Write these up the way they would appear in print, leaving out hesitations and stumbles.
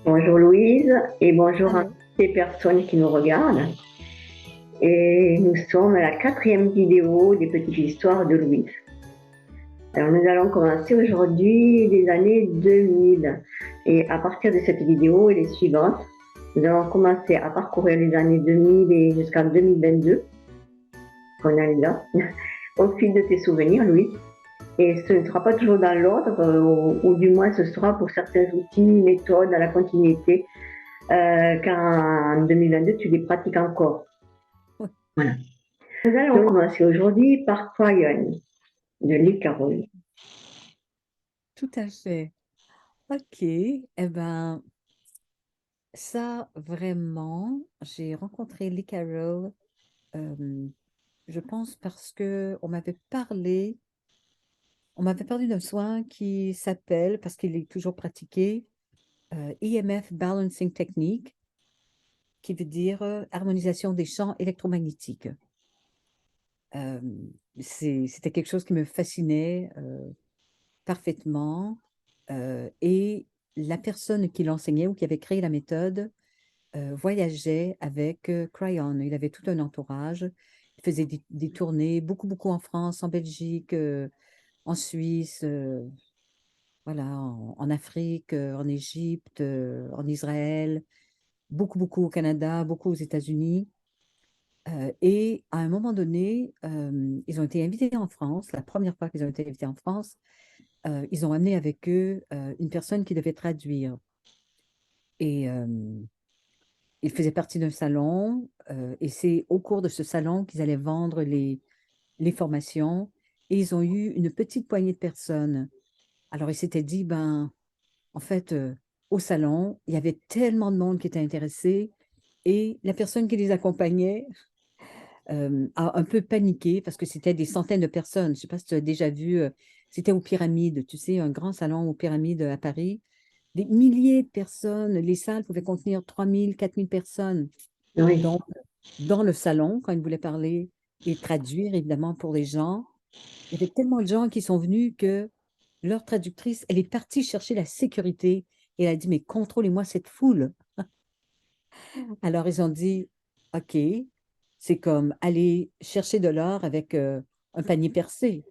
Bonjour Louise et bonjour à Alors, toutes les personnes qui nous regardent. Et nous sommes à la quatrième vidéo des petites histoires de Louise. Alors nous allons commencer aujourd'hui les années 2000. Et à partir de cette vidéo et les suivantes, nous allons commencer à parcourir les années 2000 et jusqu'en 2022, qu'on a là, au fil de tes souvenirs, Louise. Et ce ne sera pas toujours dans l'ordre, ou du moins ce sera pour certains outils, méthodes à la continuité, qu'en 2022 tu les pratiques encore. oui, Voilà. Nous allons commencer aujourd'hui par Crayon de Lee Carroll. tout à fait. OK. Eh ben, ça, vraiment, j'ai rencontré Lee Carroll, euh, je pense parce que on m'avait parlé d'un soin qui s'appelle, parce qu'il est toujours pratiqué, EMF Balancing Technique, qui veut dire harmonisation des champs électromagnétiques. Euh, C'était quelque chose qui me fascinait parfaitement. Et la personne qui l'enseignait ou qui avait créé la méthode voyageait avec Cryon. Il avait tout un entourage. Il faisait des tournées, beaucoup, beaucoup en France, en Belgique, en Suisse, voilà, en Afrique, en Égypte, en Israël, beaucoup, beaucoup au Canada, beaucoup aux États-Unis. Et à un moment donné, ils ont été invités en France. La première fois qu'ils ont été invités en France, ils ont amené avec eux une personne qui devait traduire. Et ils faisaient partie d'un salon, et c'est au cours de ce salon qu'ils allaient vendre les formations. Et ils ont eu une petite poignée de personnes. Alors, ils s'étaient dit, ben, en fait, au salon, il y avait tellement de monde qui était intéressé. Et la personne qui les accompagnait a un peu paniqué parce que c'était des centaines de personnes. Je ne sais pas si tu as déjà vu, c'était aux Pyramides, tu sais, un grand salon aux Pyramides à Paris. Des milliers de personnes. Les salles pouvaient contenir 3000, 4000 personnes. Oui, Donc, dans le salon, quand il voulait parler et traduire, évidemment, pour les gens, il y avait tellement de gens qui sont venus que leur traductrice, elle est partie chercher la sécurité et elle a dit, mais contrôlez-moi cette foule. Alors, ils ont dit, OK, c'est comme aller chercher de l'or avec un panier percé.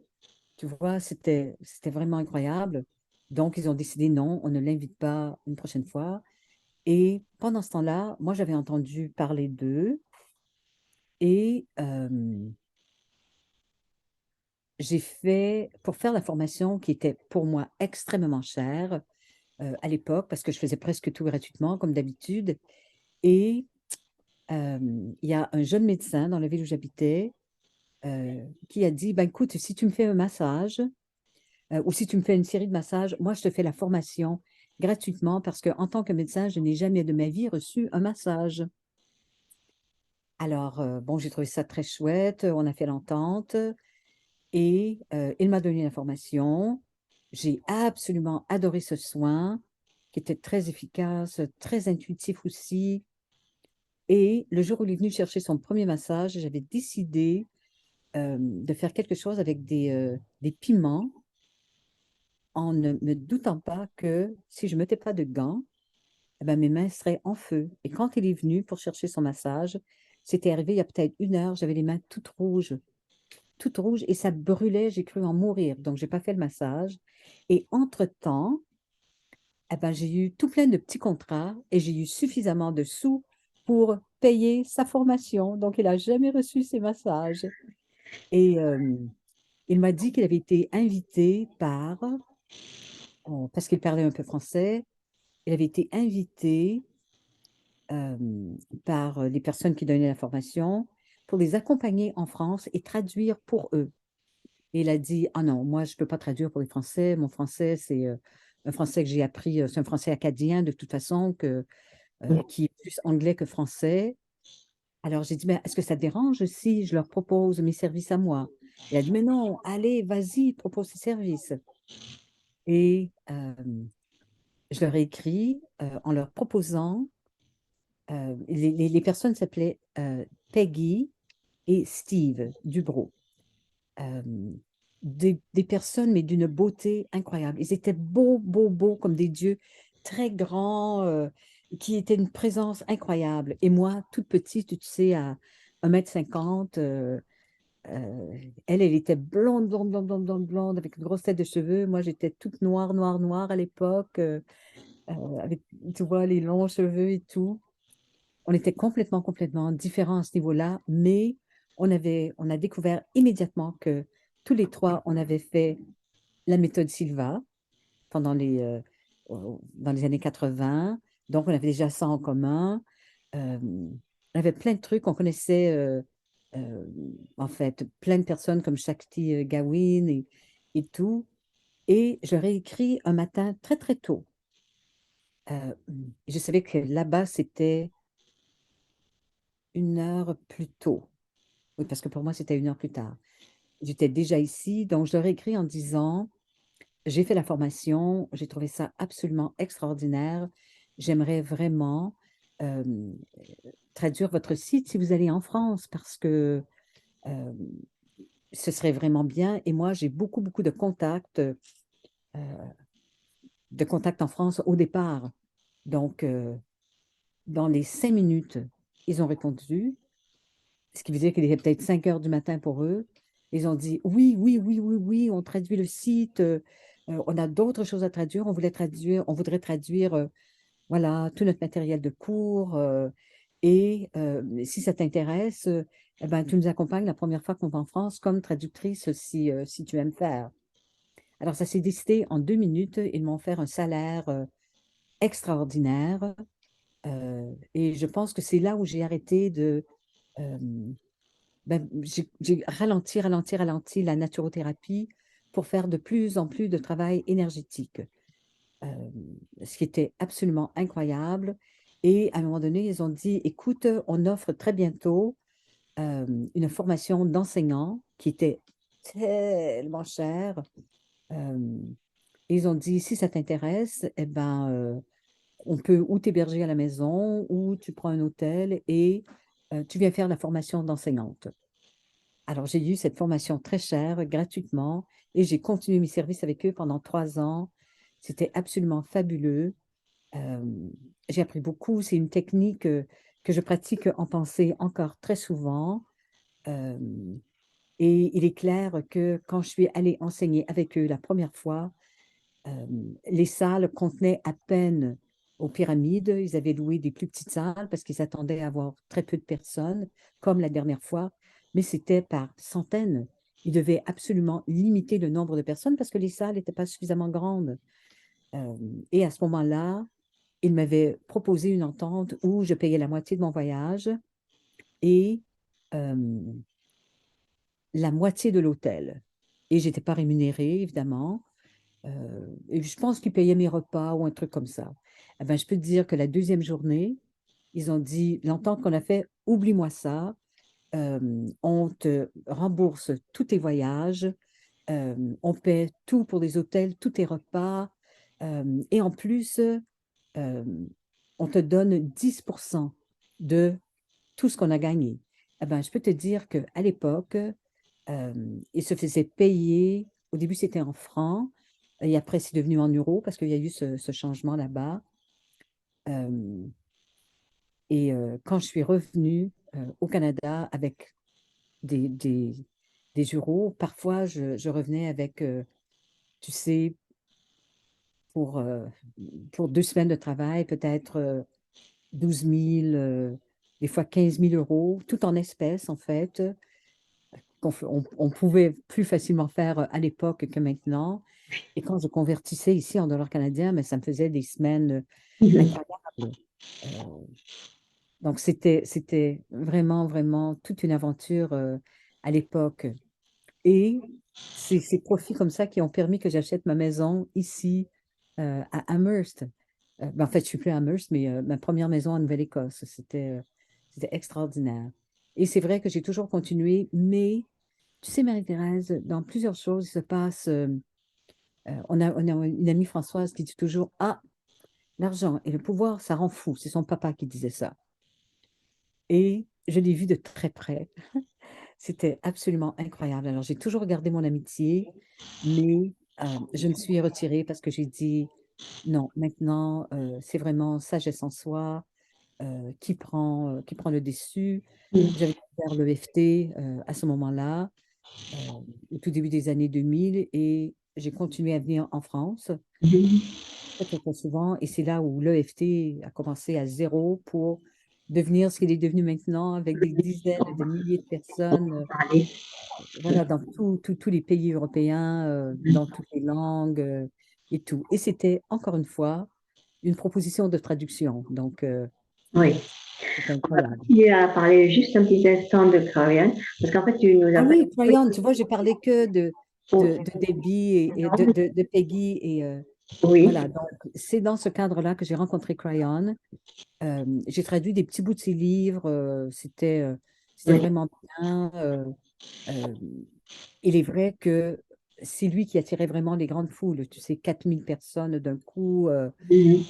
Tu vois, c'était vraiment incroyable. Donc, ils ont décidé, non, on ne l'invite pas une prochaine fois. Et pendant ce temps-là, moi, j'avais entendu parler d'eux et j'ai fait, pour faire la formation qui était pour moi extrêmement chère à l'époque, parce que je faisais presque tout gratuitement, comme d'habitude. Et euh, il y a un jeune médecin dans la ville où j'habitais qui a dit, ben, écoute, si tu me fais un massage ou si tu me fais une série de massages, moi, je te fais la formation gratuitement parce qu'en tant que médecin, je n'ai jamais de ma vie reçu un massage. Alors, bon, j'ai trouvé ça très chouette. On a fait l'entente et il m'a donné l'information. J'ai absolument adoré ce soin qui était très efficace, très intuitif aussi. Et le jour où il est venu chercher son premier massage, j'avais décidé de faire quelque chose avec des piments en ne me doutant pas que si je ne mettais pas de gants, eh ben, mes mains seraient en feu. Et quand il est venu pour chercher son massage, c'était arrivé il y a peut-être une heure, j'avais les mains toutes rouges et ça brûlait, j'ai cru en mourir. Donc, je n'ai pas fait le massage. Et entre-temps, eh ben, j'ai eu tout plein de petits contrats et j'ai eu suffisamment de sous pour payer sa formation. Donc, il n'a jamais reçu ses massages. Et il m'a dit qu'il avait été invité parce qu'il parlait un peu français, il avait été invité par les personnes qui donnaient la formation pour les accompagner en France et traduire pour eux. Et il a dit, ah non, moi, je ne peux pas traduire pour les Français. Mon français, c'est un français que j'ai appris, c'est un français acadien de toute façon, qui est plus anglais que français. Alors j'ai dit, mais est-ce que ça te dérange si je leur propose mes services à moi? Il a dit, mais non, allez, vas-y, propose tes services. Et je leur ai écrit en leur proposant, les personnes s'appelaient Peggy et Steve Dubrow. Euh, des personnes, mais d'une beauté incroyable. Ils étaient beaux, beaux, beaux comme des dieux, très grand, qui était une présence incroyable. Et moi, toute petite, tu sais, à 1,50 m, elle était blonde, blonde, blonde, blonde, blonde, blonde, avec une grosse tête de cheveux. Moi, j'étais toute noire, noire, noire à l'époque, avec, tu vois, les longs cheveux et tout. On était complètement, complètement différents à ce niveau-là, mais on a découvert immédiatement que tous les trois, on avait fait la méthode Silva pendant dans les années 80. Donc, on avait déjà ça en commun. On avait plein de trucs. On connaissait, euh, en fait, plein de personnes comme Shakti Gawain et tout. Et je réécris un matin très, très tôt. Euh, je savais que là-bas, c'était 1 heure plus tôt. Oui, parce que pour moi, c'était 1 heure plus tard. J'étais déjà ici, donc je leur ai écrit en disant, j'ai fait la formation, j'ai trouvé ça absolument extraordinaire. J'aimerais vraiment euh, traduire votre site si vous allez en France parce que euh, ce serait vraiment bien. Et moi, j'ai beaucoup, beaucoup de contacts en France au départ. Donc, dans les 5 minutes, ils ont répondu, ce qui veut dire qu'il était peut-être 5 heures du matin pour eux. Ils ont dit oui, oui, oui, oui, oui, on traduit le site, on a d'autres choses à traduire, on voudrait traduire voilà, tout notre matériel de cours. Et si ça t'intéresse, eh ben, tu nous accompagnes la première fois qu'on va en France comme traductrice si tu aimes faire. Alors, ça s'est décidé en 2 minutes. Ils m'ont offert un salaire extraordinaire. Et je pense que c'est là où j'ai arrêté euh, j'ai ralenti, ralenti, ralenti la naturothérapie pour faire de plus en plus de travail énergétique, euh, ce qui était absolument incroyable. Et à un moment donné, ils ont dit, écoute, on offre très bientôt euh, une formation d'enseignant qui était tellement chère. Euh, ils ont dit, si ça t'intéresse, eh ben, on peut ou t'héberger à la maison ou tu prends un hôtel et tu viens faire la formation d'enseignante. Alors, j'ai eu cette formation très chère, gratuitement, et j'ai continué mes services avec eux pendant 3 ans. C'était absolument fabuleux. Euh, j'ai appris beaucoup. C'est une technique que je pratique en pensée encore très souvent. Euh, et il est clair que quand je suis allée enseigner avec eux la première fois, euh, les salles contenaient à peine aux pyramides. Ils avaient loué des plus petites salles parce qu'ils s'attendaient à avoir très peu de personnes, comme la dernière fois, mais c'était par centaines. Ils devaient absolument limiter le nombre de personnes parce que les salles n'étaient pas suffisamment grandes. Euh, et à ce moment-là, ils m'avaient proposé une entente où je payais la moitié de mon voyage et euh, la moitié de l'hôtel. Et je n'étais pas rémunérée, évidemment. Et je pense qu'ils payaient mes repas ou un truc comme ça. Eh ben, je peux te dire que la deuxième journée, ils ont dit, l'entente qu'on a fait, oublie-moi ça, on te rembourse tous tes voyages, on paie tout pour les hôtels, tous tes repas, et en plus, euh, on te donne 10% de tout ce qu'on a gagné. Eh ben, je peux te dire qu'à l'époque, ils se faisaient payer, au début c'était en francs, et après c'est devenu en euros parce qu'il y a eu ce changement là-bas. Euh, et quand je suis revenue au Canada avec des, des, des euros, parfois je revenais avec, tu sais, pour, euh, pour 2 semaines de travail, peut-être 12 000, des fois 15 000 euros, tout en espèces en fait, on pouvait plus facilement faire à l'époque que maintenant. Et quand je convertissais ici en dollars canadiens, mais ça me faisait des semaines incroyables. Euh, donc, c'était vraiment, vraiment toute une aventure à l'époque. Et c'est ces profits comme ça qui ont permis que j'achète ma maison ici à Amherst. Ben, en fait, je suis plus à Amherst, mais ma première maison en Nouvelle-Écosse. C'était extraordinaire. Et c'est vrai que j'ai toujours continué, mais tu sais, Marie-Thérèse, dans plusieurs choses, il se passe. On a une amie Françoise qui dit toujours, ah, l'argent et le pouvoir, ça rend fou. C'est son papa qui disait ça. Et je l'ai vu de très près. C'était absolument incroyable. Alors, j'ai toujours gardé mon amitié, mais je me suis retirée parce que j'ai dit, Non, maintenant, c'est vraiment sagesse en soi qui prend le dessus. Mhm. J'avais découvert l'EFT à ce moment-là, au tout début des années 2000, et j'ai continué à venir en France Mhm. très, très, très souvent. Et c'est là où l'EFT a commencé à zéro pour devenir ce qu'il est devenu maintenant, avec des dizaines de milliers de On personnes, peut parler. voilà, dans tous les pays européens, dans Mhm. toutes les langues et tout. Et c'était, encore une fois, une proposition de traduction. Donc, Oui. c'est On va incroyable. continuer à parler juste un petit instant de Clarion, parce qu'en fait, tu nous Ah as pas oui, dit Crayon, tu vois, j'ai parlé que de Debbie et de Peggy. Et oui. voilà, donc c'est dans ce cadre-là que j'ai rencontré Crayon. J'ai traduit des petits bouts de ses livres. C'était Oui. vraiment bien. Euh, il est vrai que c'est lui qui attirait vraiment les grandes foules. Tu sais, 4 000 personnes d'un coup Mhm.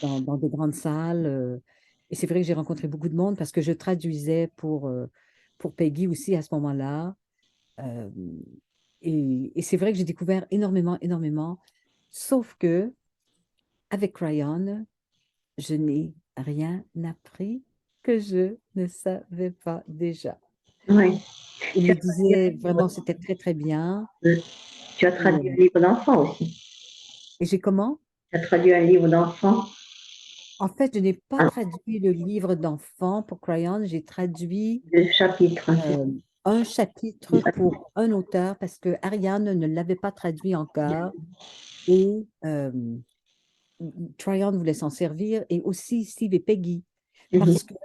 dans des grandes salles. Et c'est vrai que j'ai rencontré beaucoup de monde parce que je traduisais pour Peggy aussi à ce moment-là. Euh, et c'est vrai que j'ai découvert énormément, énormément. Sauf que avec Crayon, je n'ai rien appris que je ne savais pas déjà. Oui. Il Tu le as traduit disait un livre, vraiment, c'était très, très bien. tu as Et, traduit un livre d'enfant aussi. j'ai comment? Tu as traduit un livre d'enfant. En fait, je n'ai pas Ah, traduit le livre d'enfant pour Crayon. J'ai traduit deux chapitres. euh, un chapitre pour un auteur parce que Ariane ne l'avait pas traduit encore. Et Tryon voulait s'en servir, et aussi Steve et Peggy, parce Mhm.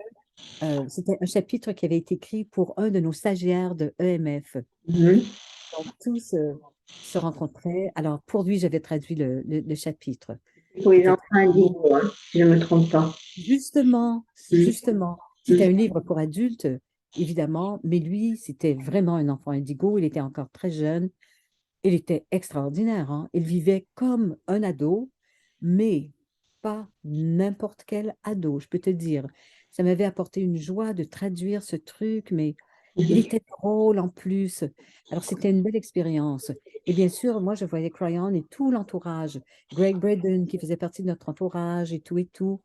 que c'était un chapitre qui avait été écrit pour un de nos stagiaires de EMF. Mhm. Donc, tous se rencontraient. Alors, pour lui, j'avais traduit le chapitre, Pour qui les était enfants très beau. indigos, hein, si je ne me trompe pas. Justement, Mhm. justement, c'était un Mhm. livre pour adultes, évidemment, mais lui, c'était vraiment un enfant indigo. Il était encore très jeune. Il était extraordinaire, hein. Il vivait comme un ado, mais pas n'importe quel ado, je peux te dire. Ça m'avait apporté une joie de traduire ce truc, mais il Mhm. était drôle en plus. Alors, c'était une belle expérience. Et bien sûr, moi, je voyais Cryon et tout l'entourage. Greg Braden, qui faisait partie de notre entourage et tout et tout.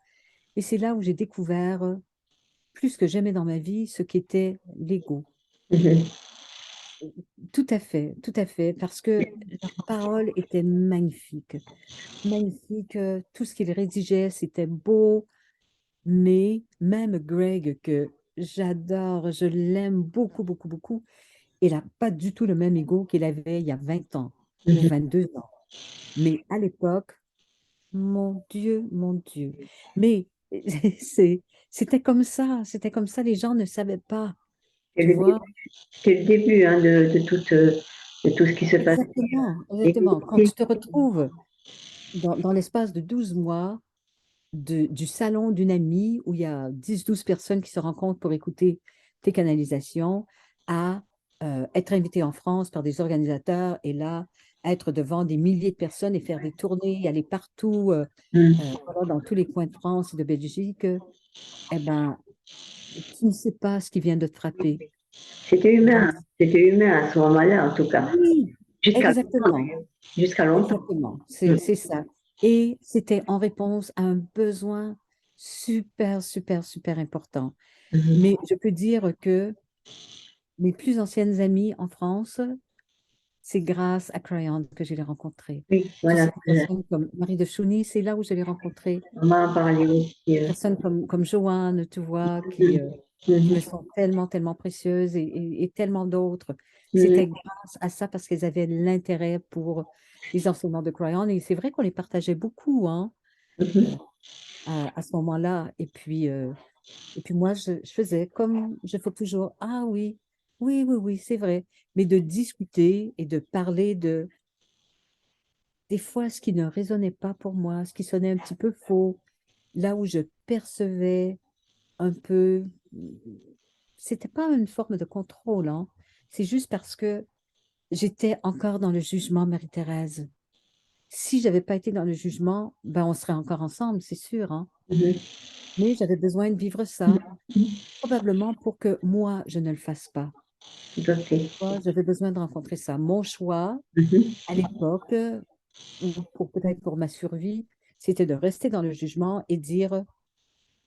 Et c'est là où j'ai découvert, plus que jamais dans ma vie, ce qu'était l'ego. Mhm. Tout à fait, parce que leur parole était magnifique. Magnifique, tout ce qu'il rédigeait, c'était beau, mais même Greg, que j'adore, je l'aime beaucoup, beaucoup, beaucoup, il n'a pas du tout le même ego qu'il avait il y a 20 ans ou Mhm. 22 ans. Mais à l'époque, mon Dieu, mon Dieu. Mais c'est, c'était comme ça, les gens ne savaient pas, C'est tu le début, vois. c'est le début, hein, de tout ce qui se passe. Exactement, exactement. Quand tu te retrouves dans l'espace de 12 mois, du salon d'une amie où il y a 10 12 personnes qui se rencontrent pour écouter tes canalisations, à être invité en France par des organisateurs et là, être devant des milliers de personnes et faire des tournées, aller partout, Mhm. voilà, dans tous les coins de France et de Belgique, eh ben, tu ne sais pas ce qui vient de te frapper. C'était humain, Donc, hein. C'était humain à ce moment-là, en tout cas. oui, Jusqu'à longtemps, exactement. d'ailleurs. Jusqu'à longtemps. Exactement, Mhm. c'est ça. Et c'était en réponse à un besoin super, super, super important. Mhm. Mais je peux dire que mes plus anciennes amies en France, c'est grâce à Crayon que je l'ai rencontrée. Oui, Tu voilà. sais, des personnes comme Marie de Chouny, c'est là où je l'ai rencontrée. On m'a parlé aussi. Des personnes comme Joanne, tu vois, Mhm. qui me Mhm. sont tellement, tellement précieuses, et tellement d'autres. Mhm. C'était grâce à ça parce qu'elles avaient l'intérêt pour les enseignements de Crayon. Et c'est vrai qu'on les partageait beaucoup, hein, Mhm. euh, à ce moment-là. Et puis moi, je faisais comme je fais toujours. Ah oui, oui, oui, oui, c'est vrai. Mais de discuter et de parler de des fois ce qui ne résonnait pas pour moi, ce qui sonnait un petit peu faux, là où je percevais un peu. C'était pas une forme de contrôle, hein. C'est juste parce que j'étais encore dans le jugement, Marie-Thérèse. Si j'avais pas été dans le jugement, ben on serait encore ensemble, c'est sûr, hein. Mhm. Mais j'avais besoin de vivre ça, probablement pour que moi, je ne le fasse pas. Tout à fait. Moi, j'avais besoin de rencontrer ça. Mon choix, Mhm. à l'époque, ou pour peut-être pour ma survie, c'était de rester dans le jugement et dire,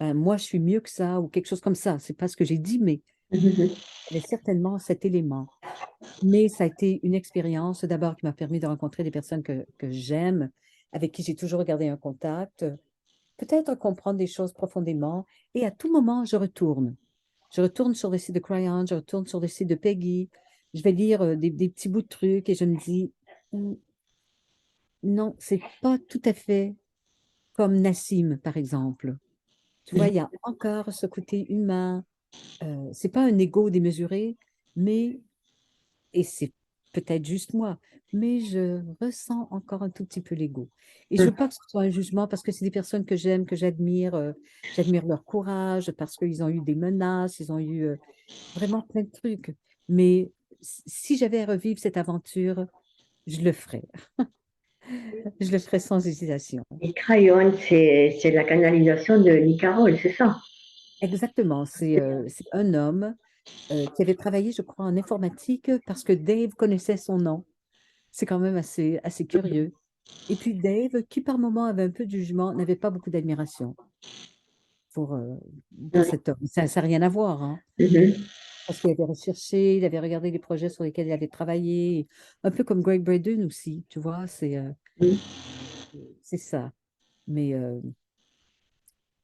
moi, je suis mieux que ça, ou quelque chose comme ça. C'est pas ce que j'ai dit, mais Mhm. il y avait certainement cet élément. Mais ça a été une expérience d'abord qui m'a permis de rencontrer des personnes que j'aime, avec qui j'ai toujours gardé un contact, peut-être comprendre des choses profondément. Et à tout moment, je retourne. Je retourne sur le site de Cryon, je retourne sur le site de Peggy. Je vais lire des petits bouts de trucs et je me dis, Hmm, non, c'est pas tout à fait comme Nassim, par exemple. Tu vois, il y a encore ce côté humain. C'est pas un ego démesuré, mais et c'est peut-être juste moi, mais je ressens encore un tout petit peu l'ego. Et je veux pas que ce soit un jugement parce que c'est des personnes que j'aime, que j'admire. J'admire leur courage parce qu'ils ont eu des menaces, ils ont eu vraiment plein de trucs. Mais si j'avais à revivre cette aventure, je le ferais. Je le ferais sans hésitation. Et Crayon, c'est la canalisation de Lee Carroll, c'est ça? Exactement. C'est un homme qui avait travaillé, je crois, en informatique parce que Dave connaissait son nom. C'est quand même assez curieux. Et puis Dave, qui par moments avait un peu de jugement, n'avait pas beaucoup d'admiration pour, euh, pour Oui. cet homme. Ça n'a rien à voir, hein, Mhm. parce qu'il avait recherché, il avait regardé les projets sur lesquels il avait travaillé, un peu comme Greg Braden aussi, tu vois, c'est ça. Mais, euh,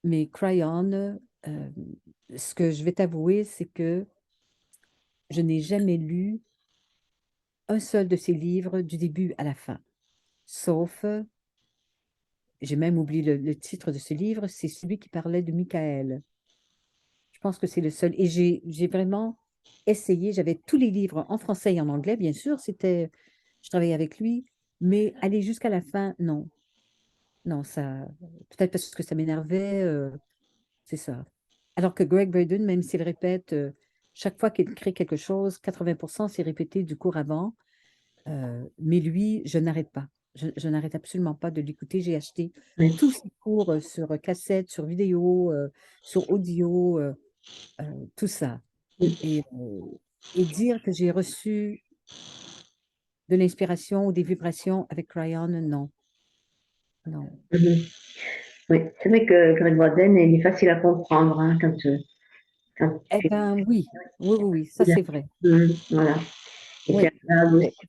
mais Cryon, ce que je vais t'avouer, c'est que je n'ai jamais lu un seul de ses livres du début à la fin, sauf j'ai même oublié le titre de ce livre, c'est celui qui parlait de Michael. Je pense que c'est le seul. Et j'ai vraiment essayé, j'avais tous les livres en français et en anglais, bien sûr, je travaillais avec lui, mais aller jusqu'à la fin, non. Non, ça, peut-être parce que ça m'énervait, c'est ça. Alors que Greg Braden, même s'il répète, chaque fois qu'il crée quelque chose, 80%, c'est répété du cours avant. Mais lui, je n'arrête pas. Je n'arrête absolument pas de l'écouter. J'ai acheté Oui. tous ses cours sur cassette, sur vidéo, sur audio, tout ça. Et, euh, et dire que j'ai reçu de l'inspiration ou des vibrations avec Cryon, non, non. Mhm. Oui, c'est vrai que Greg Warden, il est facile à comprendre hein, quand Eh tu bien, oui, oui, oui, oui, ça es. c'est vrai. Voilà. Et c'est Oui, agréable aussi. oui,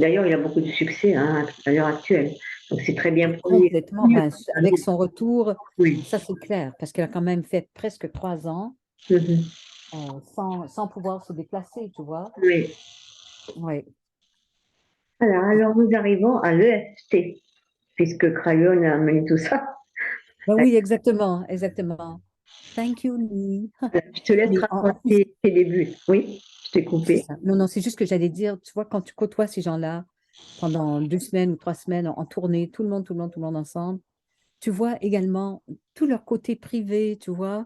D'ailleurs, il a beaucoup de succès hein, à l'heure actuelle. Donc, c'est très bien produit. complètement. Ben, avec son retour, Oui. ça c'est clair, parce qu'elle a quand même fait presque 3 ans Mhm. sans pouvoir se déplacer, tu vois. Oui. Oui. Alors, nous arrivons à l'EFT, puisque Crayon a amené tout ça. Ben oui, exactement, exactement. Thank you, Lee. Je te laisse Mais en plus, raconter tes débuts. Oui, je t'ai c'est coupé. ça. Non, non, c'est juste que j'allais dire, tu vois, quand tu côtoies ces gens-là pendant 2 semaines ou 3 semaines en tournée, tout le monde, tout le monde, tout le monde ensemble, tu vois également tout leur côté privé, tu vois,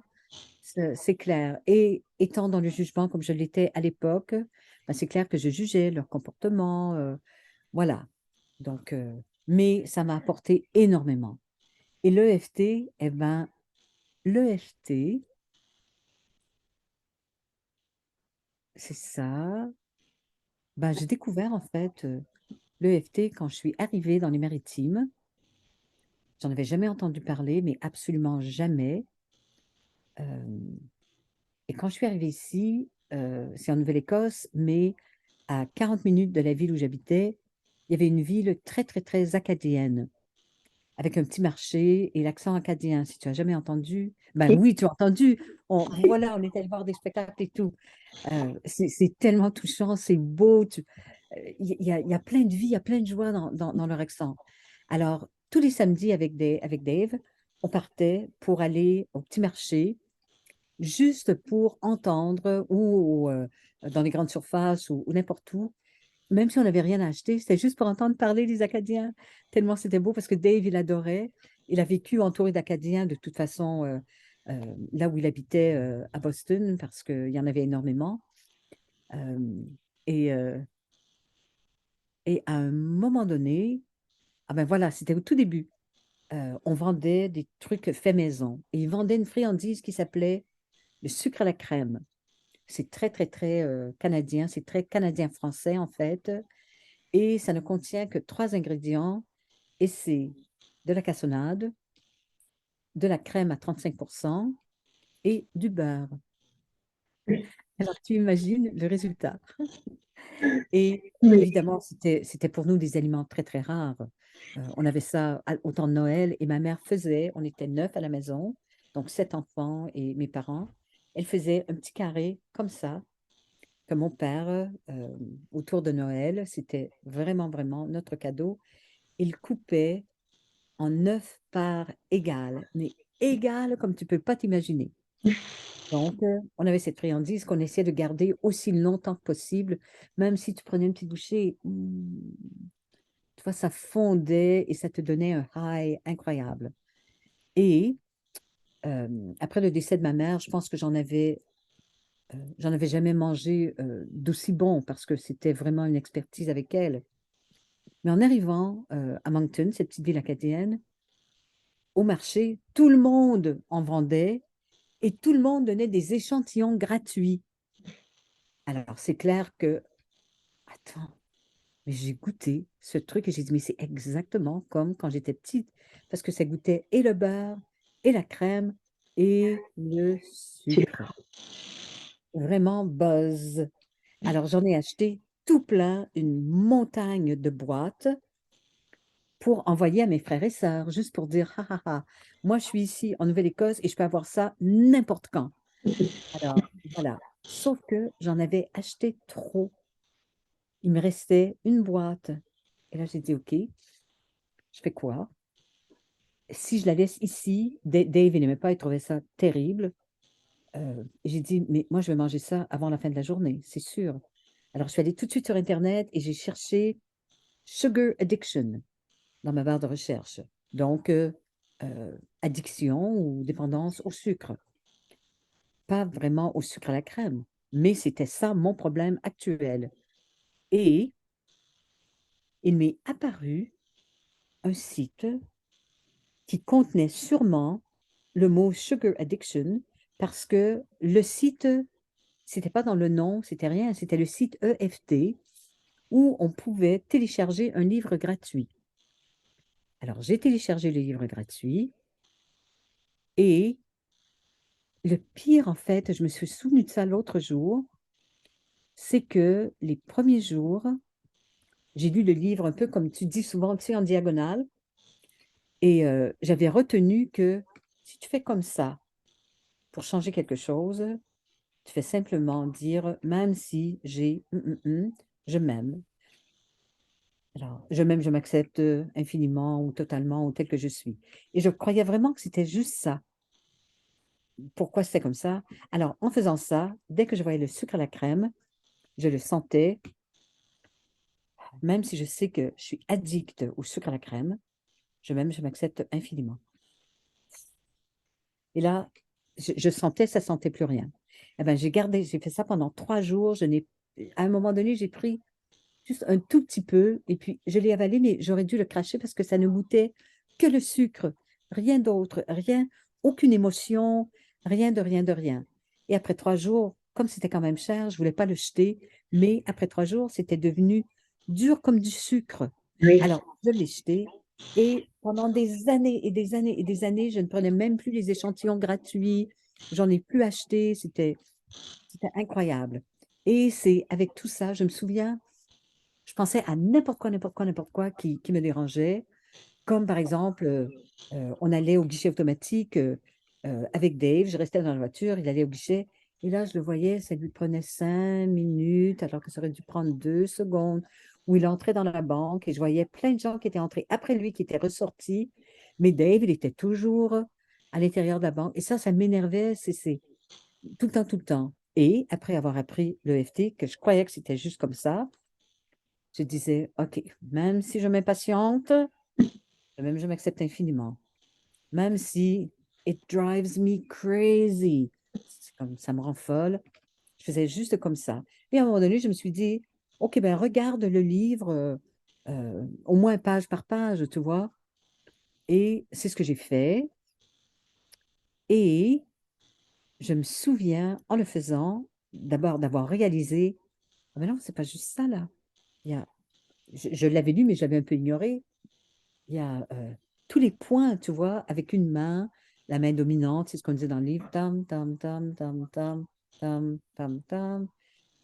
c'est clair. Et étant dans le jugement comme je l'étais à l'époque, ben, c'est clair que je jugeais leur comportement, voilà. Donc, mais ça m'a apporté énormément. Et l'EFT, eh ben, l'EFT, c'est ça. Ben, j'ai découvert en fait l'EFT quand je suis arrivée dans les Maritimes. J'en avais jamais entendu parler, mais absolument jamais. Euh, et quand je suis arrivée ici, c'est en Nouvelle-Écosse, mais à 40 minutes de la ville où j'habitais, il y avait une ville très, très, très acadienne, avec un petit marché et l'accent acadien. Si tu as jamais entendu, ben Si. oui, tu as entendu. Voilà, on est allé voir des spectacles et tout. C'est tellement touchant, c'est beau. Il y a plein de vie, il y a plein de joie dans leur accent. Alors, tous les samedis avec Dave, on partait pour aller au petit marché, juste pour entendre, ou dans les grandes surfaces, ou n'importe où, même si on n'avait rien à acheter, c'était juste pour entendre parler les Acadiens. Tellement c'était beau parce que Dave, il adorait. Il a vécu entouré d'Acadiens de toute façon, là où il habitait à Boston, parce qu'il y en avait énormément. Euh, et, euh, et à un moment donné, ah ben voilà, c'était au tout début. On vendait des trucs faits maison. Et ils vendaient une friandise qui s'appelait le sucre à la crème. C'est très, très, très canadien. C'est très canadien-français, en fait. Et ça ne contient que 3 ingrédients. Et c'est de la cassonade, de la crème à 35% et du beurre. Alors, tu imagines le résultat. Et Oui, évidemment, c'était pour nous des aliments très, très rares. On avait ça au temps de Noël et ma mère faisait, on était 9 à la maison, donc 7 enfants et mes parents. Elle faisait un petit carré comme ça, que mon père, autour de Noël, c'était vraiment, vraiment notre cadeau. Il coupait en 9 parts égales, mais égales comme tu peux pas t'imaginer. Donc, on avait cette friandise qu'on essayait de garder aussi longtemps que possible, même si tu prenais une petite bouchée, tu vois, ça fondait et ça te donnait un high incroyable. Et après le décès de ma mère, je pense que j'en avais jamais mangé d'aussi bon parce que c'était vraiment une expertise avec elle. Mais en arrivant à Moncton, cette petite ville acadienne, au marché, tout le monde en vendait et tout le monde donnait des échantillons gratuits. Alors, c'est clair que, attends, mais j'ai goûté ce truc et j'ai dit, mais c'est exactement comme quand j'étais petite, parce que ça goûtait et le beurre, et la crème, et le sucre. Vraiment buzz. Alors, j'en ai acheté tout plein, une montagne de boîtes pour envoyer à mes frères et sœurs, juste pour dire, ha ha ha, moi je suis ici en Nouvelle-Écosse et je peux avoir ça n'importe quand. Alors, voilà. Sauf que j'en avais acheté trop. Il me restait une boîte. Et là, j'ai dit, OK, je fais quoi? Si je la laisse ici, Dave, il n'aimait pas, il trouvait ça terrible. J'ai dit, mais moi, je vais manger ça avant la fin de la journée, c'est sûr. Alors, je suis allée tout de suite sur Internet et j'ai cherché Sugar Addiction dans ma barre de recherche. Donc, addiction ou dépendance au sucre. Pas vraiment au sucre à la crème, mais c'était ça mon problème actuel. Et il m'est apparu un site qui contenait sûrement le mot Sugar Addiction parce que le site, c'était pas dans le nom, c'était rien, c'était le site EFT où on pouvait télécharger un livre gratuit. Alors, j'ai téléchargé le livre gratuit et le pire, en fait, je me suis souvenu de ça l'autre jour, c'est que les premiers jours, j'ai lu le livre un peu comme tu dis souvent, tu sais, en diagonale, et j'avais retenu que si tu fais comme ça pour changer quelque chose, tu fais simplement dire, même si j'ai, je m'aime. Alors, je m'aime, je m'accepte infiniment ou totalement ou tel que je suis. Et je croyais vraiment que c'était juste ça. Pourquoi c'était comme ça? Alors, en faisant ça, dès que je voyais le sucre à la crème, je le sentais, même si je sais que je suis addict au sucre à la crème, je m'aime, je m'accepte infiniment. Et là, je sentais, ça ne sentait plus rien. Eh ben, j'ai gardé, j'ai fait ça pendant 3 jours. À un moment donné, j'ai pris juste un tout petit peu, et puis je l'ai avalé, mais j'aurais dû le cracher parce que ça ne goûtait que le sucre, rien d'autre, rien, aucune émotion, rien de rien de rien. Et après 3 jours, comme c'était quand même cher, je ne voulais pas le jeter, mais après 3 jours, c'était devenu dur comme du sucre. oui, Alors, je l'ai jeté, et pendant des années et des années et des années, je ne prenais même plus les échantillons gratuits, j'en ai plus acheté, c'était incroyable. Et c'est avec tout ça, je me souviens, je pensais à n'importe quoi, n'importe quoi, n'importe quoi qui me dérangeait. Comme par exemple, on allait au guichet automatique avec Dave, je restais dans la voiture, il allait au guichet, et là, je le voyais, ça lui prenait 5 minutes, alors que ça aurait dû prendre 2 secondes, où il entrait dans la banque, et je voyais plein de gens qui étaient entrés après lui, qui étaient ressortis, mais Dave, il était toujours à l'intérieur de la banque, et ça m'énervait, c'est tout le temps, tout le temps. Et après avoir appris l'EFT, que je croyais que c'était juste comme ça, je disais, OK, même si je m'impatiente, même je m'accepte infiniment. Même si it drives me crazy, c'est comme ça me rend folle, je faisais juste comme ça. Et à un moment donné, je me suis dit, OK, ben regarde le livre au moins page par page, tu vois. Et c'est ce que j'ai fait. Et je me souviens, en le faisant, d'abord d'avoir réalisé, ah mais non, c'est pas juste ça, là. Il y a, je l'avais lu, mais j'avais un peu ignoré. Il y a tous les points, tu vois, avec une main, la main dominante, c'est ce qu'on disait dans le livre, tam, tam, tam, tam, tam, tam, tam, tam,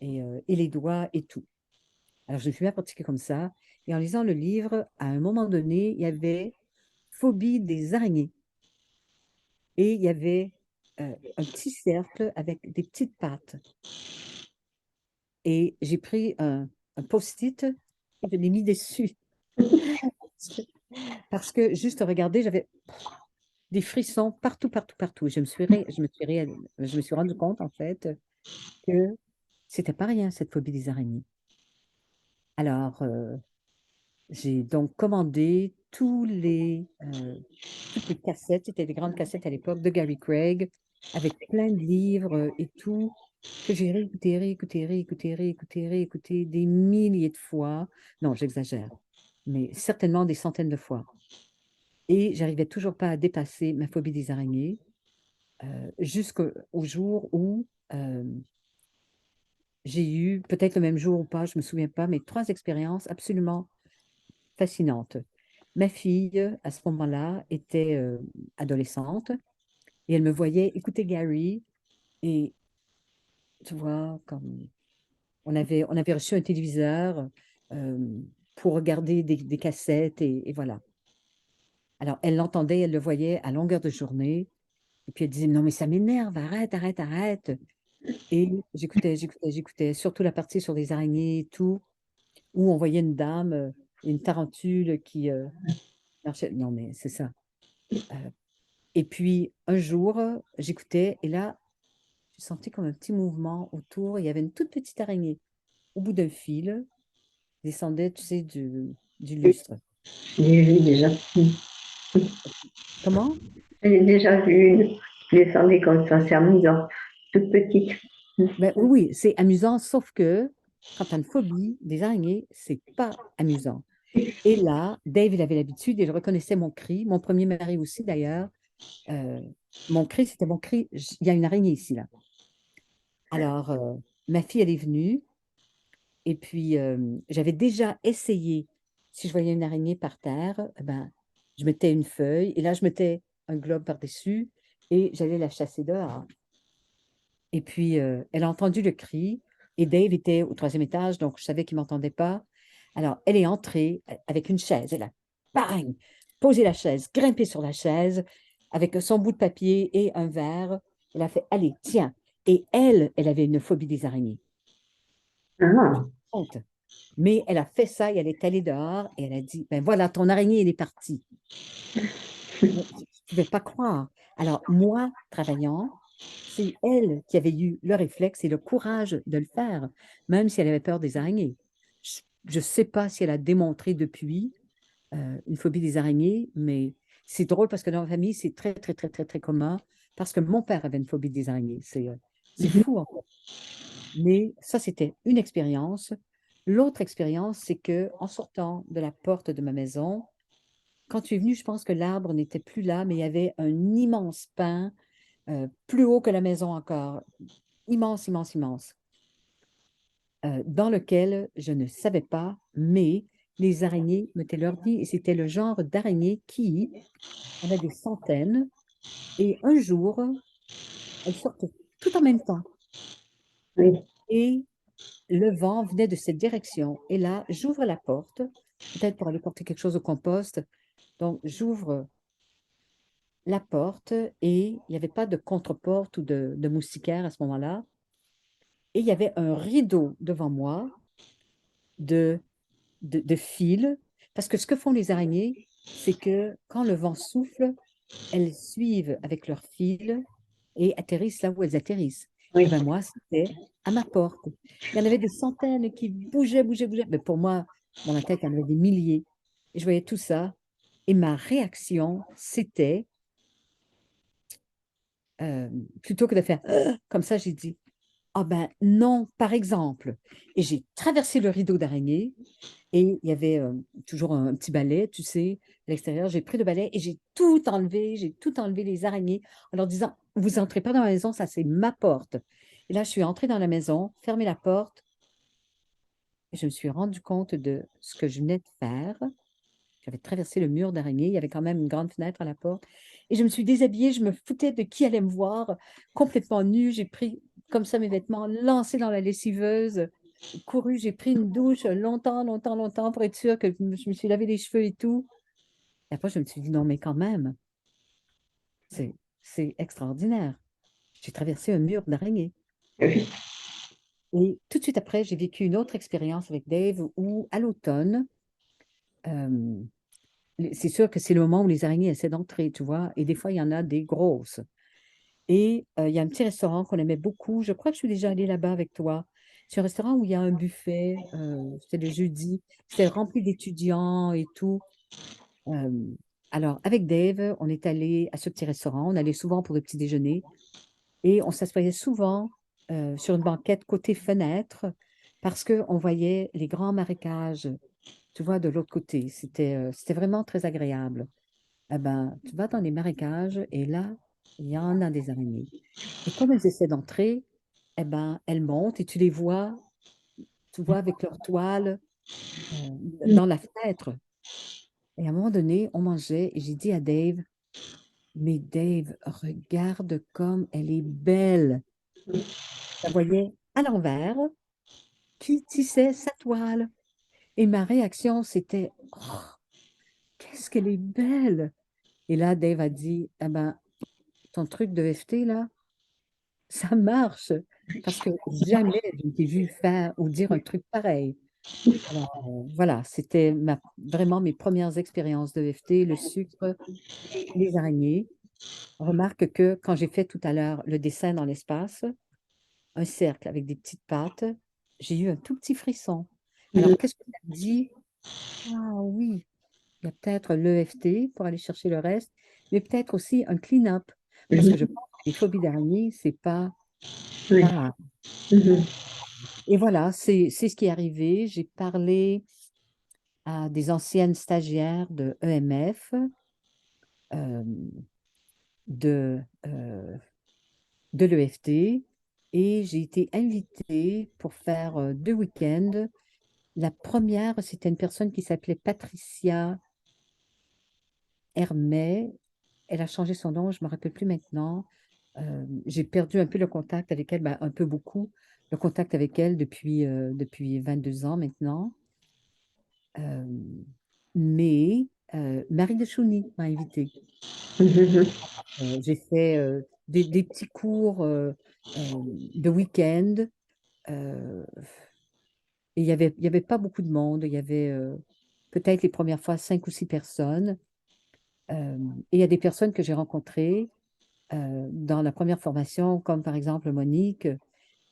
et les doigts et tout. Alors, je me suis mis à pratiquer comme ça. Et en lisant le livre, à un moment donné, il y avait phobie des araignées. Et il y avait un petit cercle avec des petites pattes. Et j'ai pris un post-it et je l'ai mis dessus. Parce que juste regarder, j'avais des frissons partout, partout, partout. Je me suis rendu compte, en fait, que c'était pas rien, cette phobie des araignées. Alors, j'ai donc commandé toutes les cassettes, c'était des grandes cassettes à l'époque, de Gary Craig, avec plein de livres et tout, que j'ai réécouté, réécouté, réécouté, réécouté, réécouté des milliers de fois. Non, j'exagère, mais certainement des centaines de fois. Et j'arrivais toujours pas à dépasser ma phobie des araignées, jusqu'au jour où j'ai eu, peut-être le même jour ou pas, je me souviens pas, mais trois expériences absolument fascinantes. Ma fille, à ce moment-là, était adolescente et elle me voyait écouter Gary et tu vois, comme on avait reçu un téléviseur euh, pour regarder des cassettes et voilà. Alors, elle l'entendait, elle le voyait à longueur de journée et puis elle disait, non, mais ça m'énerve, arrête, arrête, arrête. Et j'écoutais, j'écoutais, j'écoutais, surtout la partie sur les araignées et tout, où on voyait une dame, une tarentule qui marchait. Non, mais c'est ça. Euh, et puis, un jour, j'écoutais, et là, j'ai senti comme un petit mouvement autour. Il y avait une toute petite araignée au bout d'un fil, descendait, tu sais, du Oui, lustre. j'ai vu déjà. Comment? J'ai déjà vu une descendre comme ça, c'est amusant. Toute petite. Ben, oui, oui, c'est amusant, sauf que quand tu as une phobie des araignées, c'est pas amusant. Et là, Dave, il avait l'habitude, il reconnaissait mon cri, mon premier mari aussi d'ailleurs. Euh, Mon cri, c'était mon cri, il y a une araignée ici, là. Alors, ma fille, elle est venue, et puis j'avais déjà essayé, si je voyais une araignée par terre, ben, je mettais une feuille, et là, je mettais un globe par-dessus, et j'allais la chasser dehors. Et puis, elle a entendu le cri, et Dave était au troisième étage, donc je savais qu'il ne m'entendait pas. Alors, elle est entrée avec une chaise, elle a, bang, posé la chaise, grimpé sur la chaise, avec son bout de papier et un verre. Elle a fait, allez, tiens. Et elle avait une phobie des araignées. Ah, Honte. Mais elle a fait ça et elle est allée dehors et elle a dit, ben voilà, ton araignée, elle est partie. Mais je ne pouvais pas croire. Alors, moi, travaillant, c'est elle qui avait eu le réflexe et le courage de le faire, même si elle avait peur des araignées. Je ne sais pas si elle a démontré depuis une phobie des araignées, mais c'est drôle parce que dans ma famille, c'est très, très, très, très, très commun parce que mon père avait une phobie des araignées. C'est fou, en fait. Mais ça, c'était une expérience. L'autre expérience, c'est que en sortant de la porte de ma maison, quand tu es venu, je pense que l'arbre n'était plus là, mais il y avait un immense pin, plus haut que la maison encore, immense, immense, immense, dans lequel je ne savais pas, mais les araignées mettaient leur nid et c'était le genre d'araignée qui en a des centaines et un jour, elles sortent tout en même temps oui. et le vent venait de cette direction. Et là, j'ouvre la porte, peut-être pour aller porter quelque chose au compost. Donc, j'ouvre la porte et il n'y avait pas de contre-porte ou de moustiquaire à ce moment-là. Et il y avait un rideau devant moi de, de fils, parce que ce que font les araignées, c'est que quand le vent souffle, elles suivent avec leurs fils et atterrissent là où elles atterrissent. Et Oui. ben moi, c'était à ma porte. Il y en avait des centaines qui bougeaient, bougeaient, bougeaient. Mais pour moi, dans ma tête, il y en avait des milliers. Et je voyais tout ça. Et ma réaction, c'était, euh, plutôt que de faire comme ça, j'ai dit, ah ben non, par exemple. Et j'ai traversé le rideau d'araignée et il y avait toujours un petit balai, tu sais, à l'extérieur. J'ai pris le balai et j'ai tout enlevé les araignées en leur disant, vous entrez pas dans la maison, ça c'est ma porte. Et là, je suis entrée dans la maison, fermé la porte et je me suis rendu compte de ce que je venais de faire. J'avais traversé le mur d'araignée. Il y avait quand même une grande fenêtre à la porte. Et je me suis déshabillée. Je me foutais de qui allait me voir, complètement nue. J'ai pris comme ça mes vêtements, lancés dans la lessiveuse, couru. J'ai pris une douche longtemps, longtemps, longtemps pour être sûre que je me suis lavé les cheveux et tout. Et après, je me suis dit, non, mais quand même, c'est extraordinaire. J'ai traversé un mur d'araignée. Oui. Et tout de suite après, j'ai vécu une autre expérience avec Dave où, à l'automne, euh, c'est sûr que c'est le moment où les araignées essaient d'entrer, tu vois, et des fois, il y en a des grosses. Et il y a un petit restaurant qu'on aimait beaucoup. Je crois que je suis déjà allée là-bas avec toi. C'est un restaurant où il y a un buffet. C'était le jeudi. C'était rempli d'étudiants et tout. Euh, alors, avec Dave, on est allé à ce petit restaurant. On allait souvent pour le petit déjeuner. Et on s'assoyait souvent sur une banquette côté fenêtre parce qu'on voyait les grands marécages, tu vois, de l'autre côté. C'était vraiment très agréable. Eh ben, tu vas dans les marécages et là, il y en a des araignées. Et comme elles essaient d'entrer, eh ben, elles montent et tu vois, avec leur toile dans la fenêtre. Et à un moment donné, on mangeait et j'ai dit à Dave, mais Dave, regarde comme elle est belle. Je la voyais à l'envers qui tissait sa toile. Et ma réaction, c'était, oh, qu'est-ce qu'elle est belle! Et là, Dave a dit, ah ben, ton truc de FT, là, ça marche. Parce que jamais je ne t'ai vu faire ou dire un truc pareil. Alors, voilà, c'était vraiment mes premières expériences de FT, le sucre et les araignées. Remarque que quand j'ai fait tout à l'heure le dessin dans l'espace, un cercle avec des petites pattes, j'ai eu un tout petit frisson. Alors, qu'est-ce que ça me dit? Ah oui, il y a peut-être l'EFT pour aller chercher le reste, mais peut-être aussi un clean-up. Parce que je pense que les phobies d'araignées, c'est pas Oui. rare. Et voilà, c'est ce qui est arrivé. J'ai parlé à des anciennes stagiaires de EMF, euh, de, euh, de l'EFT, et j'ai été invitée pour faire 2 week-ends. La première, c'était une personne qui s'appelait Patricia Hermé. Elle a changé son nom, je ne me rappelle plus maintenant. J'ai perdu un peu le contact avec elle, ben, un peu beaucoup, le contact avec elle depuis 22 ans maintenant. Euh, mais Marie de Chouny m'a invitée. J'ai fait des petits cours de week-end. euh, et il y avait pas beaucoup de monde. Il y avait peut-être les premières fois 5 ou 6 personnes. Et il y a des personnes que j'ai rencontrées dans la première formation, comme par exemple Monique,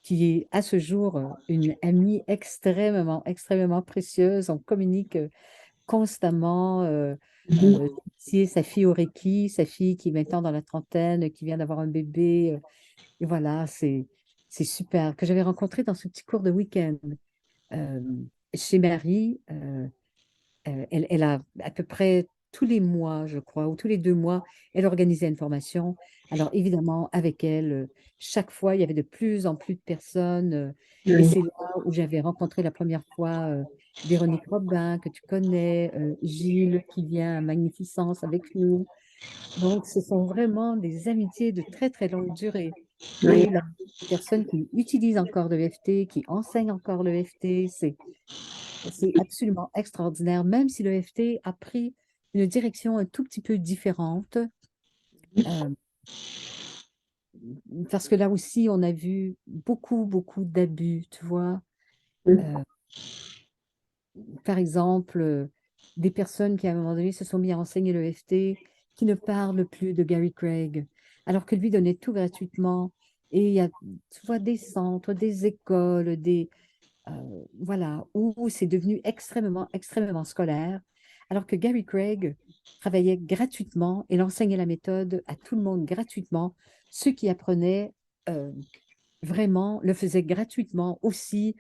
qui est à ce jour une amie extrêmement, extrêmement précieuse. On communique constamment. C'est sa fille Oreki, sa fille qui est maintenant dans la trentaine, qui vient d'avoir un bébé. Et voilà, c'est super. Que j'avais rencontré dans ce petit cours de week-end. Euh, Chez Marie, elle a à peu près tous les mois, je crois, ou tous les 2 mois, elle organisait une formation. Alors évidemment, avec elle, chaque fois, il y avait de plus en plus de personnes. Et c'est là où j'avais rencontré la première fois Véronique Robin, que tu connais, Gilles, qui vient à Magnificence avec nous. Donc, ce sont vraiment des amitiés de très, très longue durée. Oui. Et là, des personnes qui utilisent encore le FT, qui enseignent encore le FT, c'est absolument extraordinaire, même si le FT a pris une direction un tout petit peu différente, euh, parce que là aussi, on a vu beaucoup, beaucoup d'abus, tu vois. Euh, Par exemple, des personnes qui, à un moment donné, se sont mis à enseigner le FT, qui ne parlent plus de Gary Craig, alors que lui donnait tout gratuitement. Et il y a, tu vois, des centres, des écoles, voilà, où c'est devenu extrêmement, extrêmement scolaire, alors que Gary Craig travaillait gratuitement et enseignait la méthode à tout le monde gratuitement. Ceux qui apprenaient vraiment le faisaient gratuitement aussi,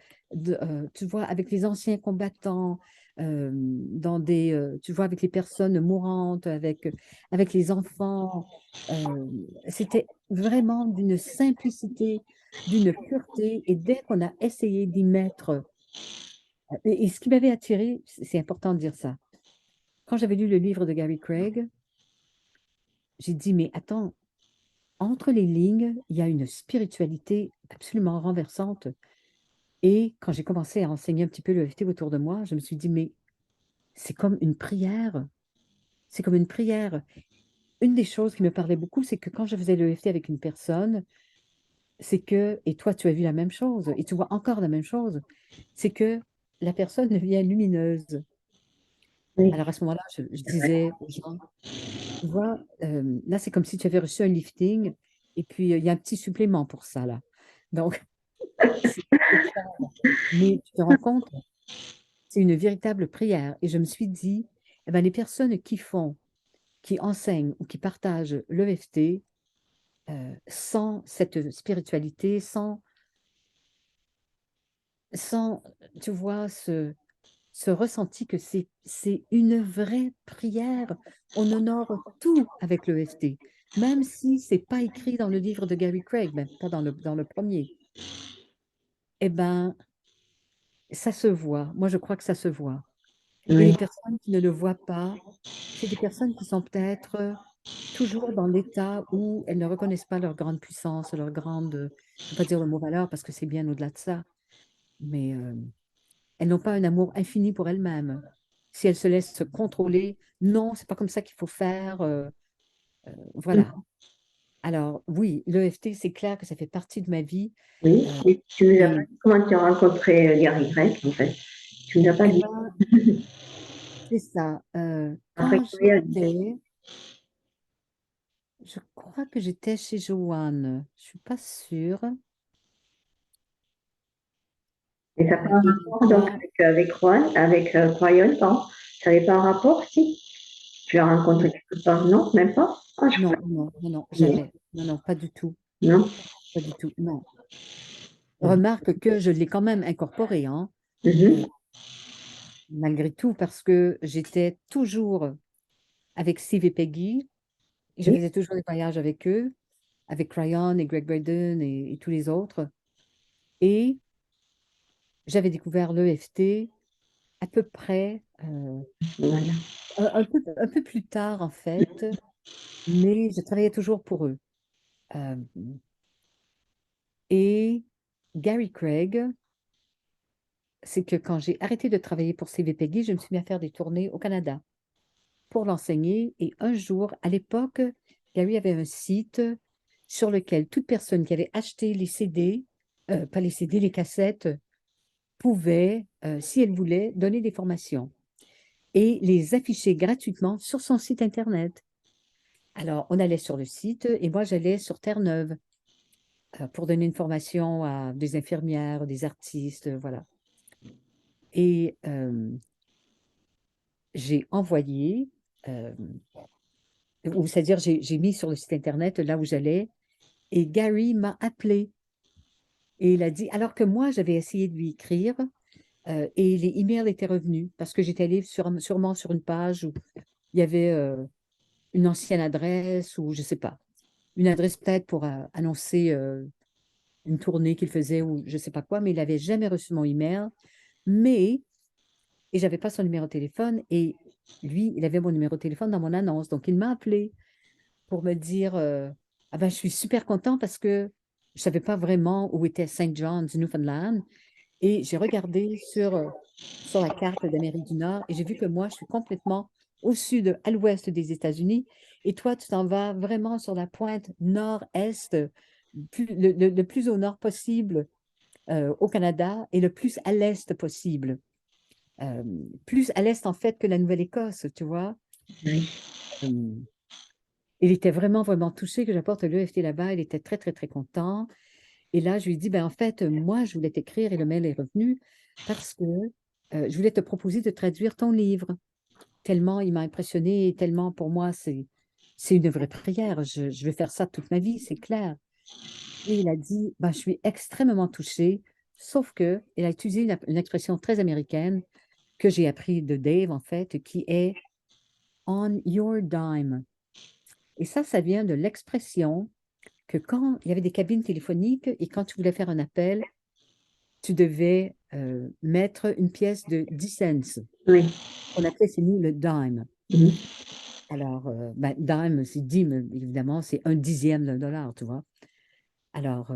tu vois, avec les anciens combattants, tu vois, avec les personnes mourantes, avec les enfants. C'était vraiment d'une simplicité, d'une pureté, et dès qu'on a essayé d'y mettre et ce qui m'avait attiré, c'est important de dire ça, quand j'avais lu le livre de Gary Craig, j'ai dit, mais attends, entre les lignes, il y a une spiritualité absolument renversante. Et quand j'ai commencé à enseigner un petit peu le l'EFT autour de moi, je me suis dit, mais c'est comme une prière. C'est comme une prière. Une des choses qui me parlait beaucoup, c'est que quand je faisais le l'EFT avec une personne, c'est que, et toi tu as vu la même chose, et tu vois encore la même chose, c'est que la personne devient lumineuse. Oui, Alors à ce moment-là, je c'est vrai. disais aux gens, tu vois, là c'est comme si tu avais reçu un lifting, et puis il y a un petit supplément pour ça, là. Donc, c'est clair. Mais tu te rends compte, c'est une véritable prière. Et je me suis dit, eh ben, les personnes qui font, qui enseignent ou qui partagent l'EFT, sans cette spiritualité, sans, tu vois, ce ressenti que c'est une vraie prière. On honore tout avec l'EFT, même si c'est pas écrit dans le livre de Gary Craig, même pas dans le premier. Eh ben, ça se voit. Moi, je crois que ça se voit. Et Oui, les personnes qui ne le voient pas, c'est des personnes qui sont peut-être toujours dans l'état où elles ne reconnaissent pas leur grande puissance, leur grande, je ne veux pas dire le mot valeur parce que c'est bien au-delà de ça, mais elles n'ont pas un amour infini pour elles-mêmes. Si elles se laissent contrôler, non, c'est pas comme ça qu'il faut faire. Voilà. Alors oui, l'EFT, c'est clair que ça fait partie de ma vie. oui. euh, Et tu nous as pas et dit comment tu as rencontré Gary Gregg, en fait. Tu nous as pas eh dit. ben, c'est ça. Après, Quand j'étais, je crois que j'étais chez Joanne. Je suis pas sûre. et ça n'a pas un Et rapport donc là, avec Juan, avec Croyon, non? Ça n'avait pas un rapport, si? Tu l'as rencontré non, quelque part, non? Même pas? Ah, je crois. non, non, non, non, Non. jamais. Non, non, pas du tout. Non. Pas du tout. Non. Remarque que je l'ai quand même incorporé, hein, euh, Mhm. malgré tout, parce que j'étais toujours avec Steve et Peggy. Et je Oui, faisais toujours des voyages avec eux, avec Ryan et Greg Braden et tous les autres. Et j'avais découvert l'EFT à peu près voilà. un peu plus tard, en fait, mais je travaillais toujours pour eux. Euh, et Gary Craig, c'est que quand j'ai arrêté de travailler pour CV Peggy, je me suis mis à faire des tournées au Canada pour l'enseigner. Et un jour, à l'époque, Gary avait un site sur lequel toute personne qui avait acheté les CD, pas les CD, les cassettes, pouvait, si elle voulait, donner des formations et les afficher gratuitement sur son site Internet. Alors, on allait sur le site et moi, j'allais sur Terre-Neuve pour donner une formation à des infirmières, des artistes, voilà. Et j'ai envoyé, euh, ou c'est-à-dire j'ai mis sur le site Internet là où j'allais, et Gary m'a appelé et il a dit, alors que moi, j'avais essayé de lui écrire et les emails étaient revenus parce que j'étais allée sûrement sur une page où il y avait une ancienne adresse ou je ne sais pas, une adresse peut-être pour annoncer une tournée qu'il faisait ou je ne sais pas quoi, mais il n'avait jamais reçu mon email. Mais, et j'avais pas son numéro de téléphone et lui, il avait mon numéro de téléphone dans mon annonce. Donc, il m'a appelé pour me dire ah ben, je suis super content parce que je ne savais pas vraiment où était Saint John's, Newfoundland. Et j'ai regardé sur la carte d'Amérique du Nord et j'ai vu que moi, je suis complètement au sud, à l'ouest des États-Unis. Et toi, tu t'en vas vraiment sur la pointe nord-est, le plus au nord possible au Canada et le plus à l'est possible. Euh, Plus à l'est, en fait, que la Nouvelle-Écosse, tu vois. Oui. Euh, il était vraiment, vraiment touché que j'apporte l'EFT là-bas. Il était très, très, très content. Et là, je lui ai dit, ben, en fait, moi, je voulais t'écrire et le mail est revenu parce que je voulais te proposer de traduire ton livre. Tellement il m'a impressionné et tellement pour moi, c'est une vraie prière. Je vais faire ça toute ma vie, c'est clair. Et il a dit, ben, je suis extrêmement touché, sauf que il a utilisé une expression très américaine que j'ai appris de Dave, en fait, qui est on your dime. Et ça vient de l'expression que quand il y avait des cabines téléphoniques et quand tu voulais faire un appel, tu devais mettre une pièce de 10 cents. Oui. On appelait chez nous le dime. Mhm. Alors, ben, dime, c'est dime, évidemment, c'est un dixième d'un dollar, tu vois. Alors,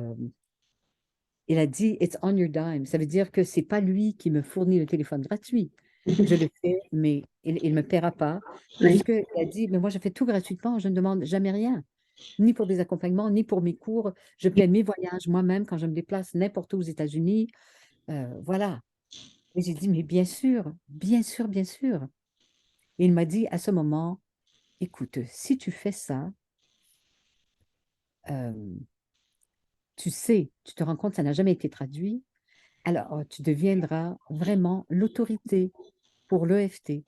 il a dit, It's on your dime. Ça veut dire que c'est pas lui qui me fournit le téléphone gratuit. Je le fais, mais il ne me paiera pas Oui. puisqu'il a dit, mais moi, je fais tout gratuitement, je ne demande jamais rien, ni pour des accompagnements, ni pour mes cours. Je paie mes voyages moi-même quand je me déplace n'importe où aux États-Unis. Voilà. Et j'ai dit, mais bien sûr, bien sûr, bien sûr. Et il m'a dit à ce moment, écoute, si tu fais ça, euh, tu sais, tu te rends compte, ça n'a jamais été traduit, alors tu deviendras vraiment l'autorité pour l'EFT.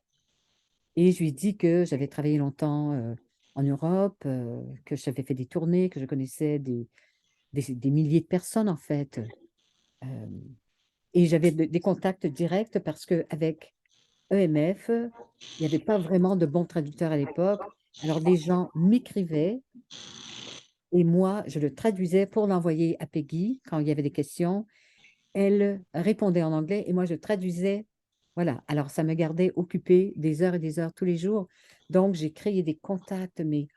Et je lui ai dit que j'avais travaillé longtemps en Europe, que j'avais fait des tournées, que je connaissais des milliers de personnes en fait. Euh, et j'avais des contacts directs parce qu'avec EMF, il n'y avait pas vraiment de bons traducteurs à l'époque. Alors les gens m'écrivaient et moi, je le traduisais pour l'envoyer à Peggy quand il y avait des questions. Elle répondait en anglais et moi, je traduisais. Voilà. Alors, ça me gardait occupée des heures et des heures tous les jours. Donc, j'ai créé des contacts, mais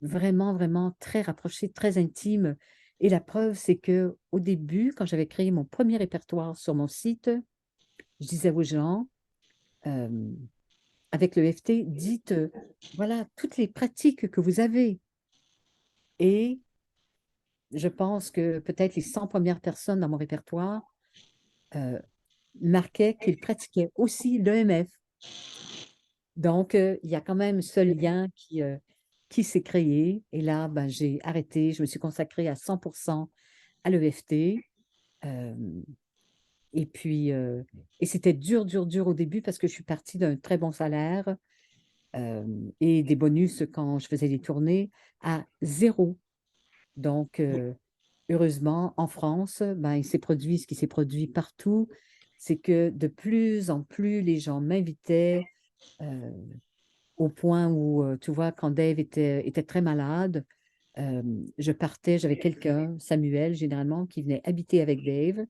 vraiment, vraiment très rapprochés, très intimes. Et la preuve, c'est que au début, quand j'avais créé mon premier répertoire sur mon site, je disais aux gens, euh, avec le FT, dites, voilà, toutes les pratiques que vous avez. Et je pense que peut-être les 100 premières personnes dans mon répertoire euh, marquaient qu'ils pratiquaient aussi l'EMF. Donc, il y a quand même ce lien qui s'est créé. Et là, ben, j'ai arrêté, je me suis consacrée à 100% à l'EFT. Euh, et puis, et c'était dur, dur, dur au début parce que je suis partie d'un très bon salaire euh, et des bonus quand je faisais des tournées à zéro. Donc, heureusement, en France, ben, il s'est produit ce qui s'est produit partout. C'est que de plus en plus, les gens m'invitaient euh, au point où, tu vois, quand Dave était très malade, euh, je partais, j'avais quelqu'un, Samuel, généralement, qui venait habiter avec Dave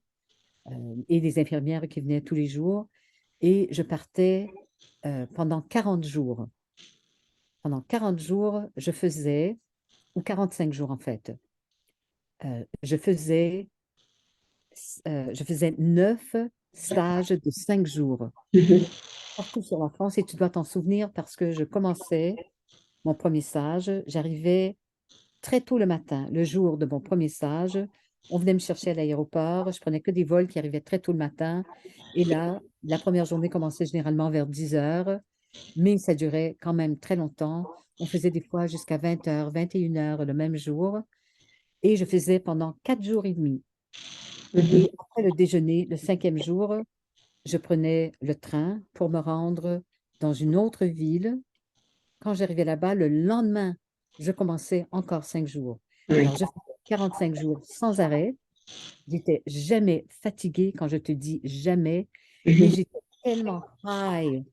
et des infirmières qui venaient tous les jours. Et je partais pendant 40 jours. Pendant 40 jours, je faisais, ou 45 jours en fait, euh, je faisais, je faisais 9 stages de 5 jours Mhm. partout sur la France. Et tu dois t'en souvenir parce que je commençais mon premier stage, j'arrivais très tôt le matin, le jour de mon premier stage. On venait me chercher à l'aéroport. Je prenais que des vols qui arrivaient très tôt le matin. Et là, la première journée commençait généralement vers 10 heures, mais ça durait quand même très longtemps. On faisait des fois jusqu'à 20 heures, 21 heures le même jour. Et je faisais pendant 4 jours et demi. Mhm. Et après le déjeuner, le cinquième jour, je prenais le train pour me rendre dans une autre ville. Quand j'arrivais là-bas, le lendemain, je commençais encore 5 jours. Oui. Alors, je faisais 45 jours sans arrêt. J'étais jamais fatiguée, quand je te dis jamais, et Mhm. j'étais tellement high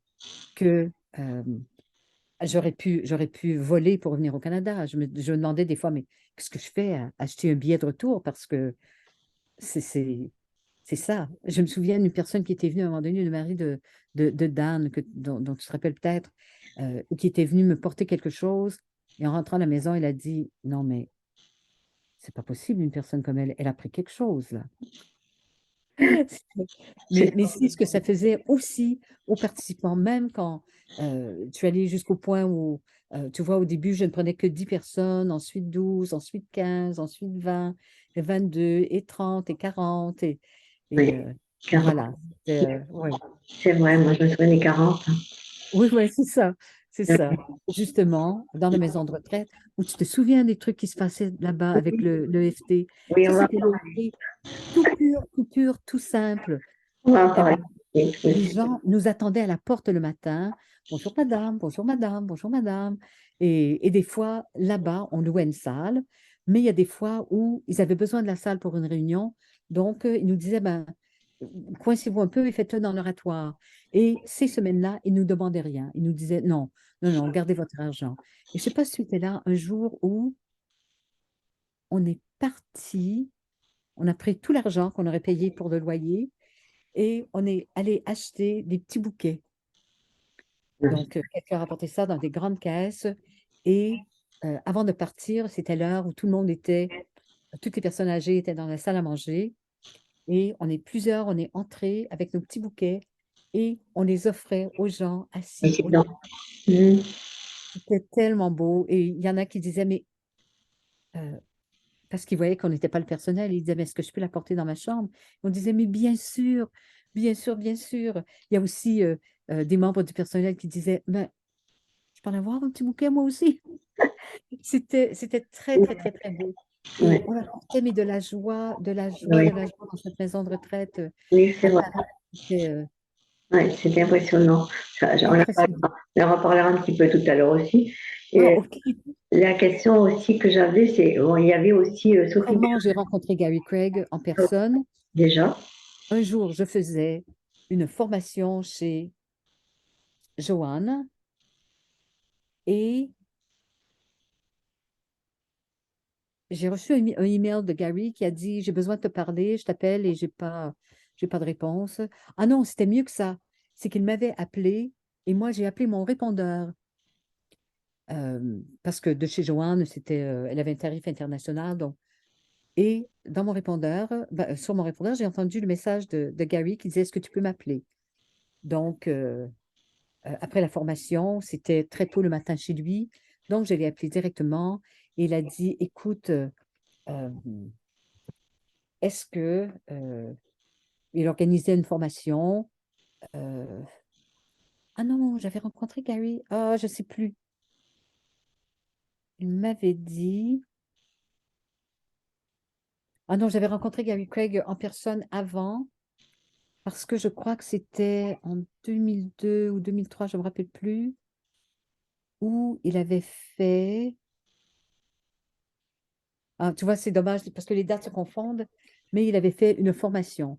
que j'aurais pu voler pour revenir au Canada. Je me demandais des fois, mais qu'est-ce que je fais à acheter un billet de retour parce que c'est c'est- c'est ça. Je me souviens d'une personne qui était venue à un moment donné, le mari de Dan, dont tu te rappelles peut-être, qui était venu me porter quelque chose. Et en rentrant à la maison, il a dit, non, mais c'est pas possible, une personne comme elle, elle a pris quelque chose, là. C'est Mais c'est ce que ça faisait aussi aux participants, même quand tu allais jusqu'au point où, tu vois, au début, je ne prenais que 10 personnes, ensuite 12, ensuite 15, ensuite 20, et 22, et 30, et 40, et, oui. 40. voilà. Ouais. C'est vrai, moi je me souviens des 40. Oui, ouais, c'est ça, c'est ça. Oui, Justement, dans la maison de retraite, où tu te souviens des trucs qui se passaient là-bas avec le FT. oui, Ça, c'était le FT tout pur, tout simple. on va en Eh parler. ben, Oui, les oui. gens nous attendaient à la porte le matin. Bonjour madame, bonjour madame, bonjour madame. Et des fois, là-bas, on louait une salle, mais il y a des fois où ils avaient besoin de la salle pour une réunion. Donc, ils nous disaient, ben, coincez-vous un peu et faites-le dans l'oratoire. Et ces semaines-là, ils ne nous demandaient rien. Ils nous disaient, non, non, non, gardez votre argent. Et je ne sais pas si tu étais là un jour où on est parti, on a pris tout l'argent qu'on aurait payé pour le loyer et on est allé acheter des petits bouquets. Donc, quelqu'un a rapporté ça dans des grandes caisses. Et avant de partir, c'était l'heure où tout le monde était, toutes les personnes âgées étaient dans la salle à manger. Et on est plusieurs, on est entrés avec nos petits bouquets et on les offrait aux gens Et assis c'est aux bien. tables. Mhm. C'était tellement beau. Et il y en a qui disaient, mais euh, parce qu'ils voyaient qu'on n'était pas le personnel, ils disaient, mais est-ce que je peux la porter dans ma chambre? On disait, mais bien sûr, bien sûr, bien sûr. Il y a aussi des membres du personnel qui disaient, mais je peux en avoir un petit bouquet moi aussi. C'était très, très, très, très beau. Et Ouais. on apportait, mais de la joie, de la joie, Oui, de la joie dans cette maison de retraite oui, c'est à vrai. Paris. C'était Ouais, c'était impressionnant. impressionnant. On en reparlera un petit peu tout à l'heure aussi. Ah, Et OK. la question aussi que j'avais, c'est, bon, il y avait aussi Sophie Comment j'ai rencontré Gary Craig en Bernard personne? déjà. Un jour, je faisais une formation chez Joanne et j'ai reçu un email de Gary qui a dit, j'ai besoin de te parler, je t'appelle et j'ai pas de réponse. Ah non, c'était mieux que ça. C'est qu'il m'avait appelé et moi, j'ai appelé mon répondeur parce que de chez Joanne, elle avait un tarif international. Donc, et dans mon répondeur, sur mon répondeur, j'ai entendu le message de Gary qui disait, est-ce que tu peux m'appeler? Donc, après la formation, c'était très tôt le matin chez lui. Donc, je l'ai appelé directement et il a dit, écoute, euh, est-ce que il organisait une formation? euh, ah non, j'avais rencontré Gary. Ah, je ne sais plus. Il m'avait dit. Ah non, j'avais rencontré Gary Craig en personne avant parce que je crois que c'était en 2002 ou 2003, je ne me rappelle plus, où il avait fait. Ah, tu vois, c'est dommage parce que les dates se confondent, mais il avait fait une formation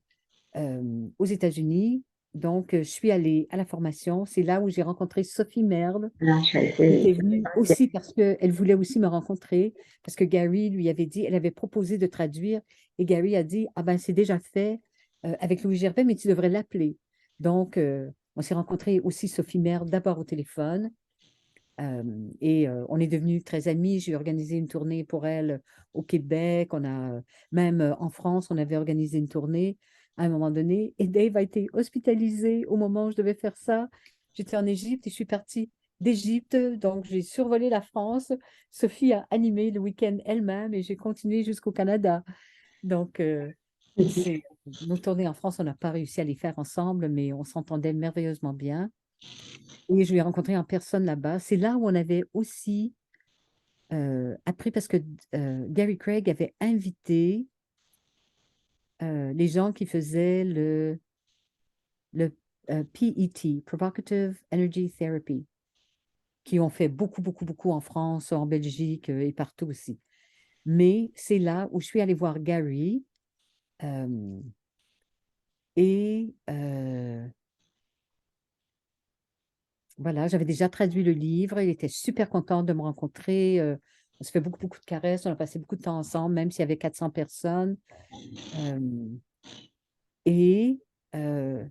aux États-Unis. Donc, je suis allée à la formation. C'est là où j'ai rencontré Sophie Merle, Ah, qui était venue aussi parce qu'elle voulait aussi me rencontrer, parce que Gary lui avait dit, elle avait proposé de traduire, et Gary a dit, ah ben c'est déjà fait avec Louis Gervais, mais tu devrais l'appeler. Donc, on s'est rencontré aussi Sophie Merle d'abord au téléphone, et on est devenus très amis. J'ai organisé une tournée pour elle au Québec. Même en France, on avait organisé une tournée à un moment donné. Et Dave a été hospitalisé au moment où je devais faire ça. J'étais en Égypte et je suis partie d'Égypte. Donc, j'ai survolé la France. Sophie a animé le week-end elle-même et j'ai continué jusqu'au Canada. Donc, nos tournées en France, on n'a pas réussi à les faire ensemble, mais on s'entendait merveilleusement bien. Et je l'ai rencontré en personne là-bas. C'est là où on avait aussi appris parce que Gary Craig avait invité les gens qui faisaient le PET, Provocative Energy Therapy, qui ont fait beaucoup, beaucoup, beaucoup en France, en Belgique et partout aussi. Mais c'est là où je suis allée voir Gary euh, et voilà, j'avais déjà traduit le livre. Il était super content de me rencontrer. On se fait beaucoup, beaucoup de caresses. On a passé beaucoup de temps ensemble, même s'il y avait 400 personnes. Euh, et euh,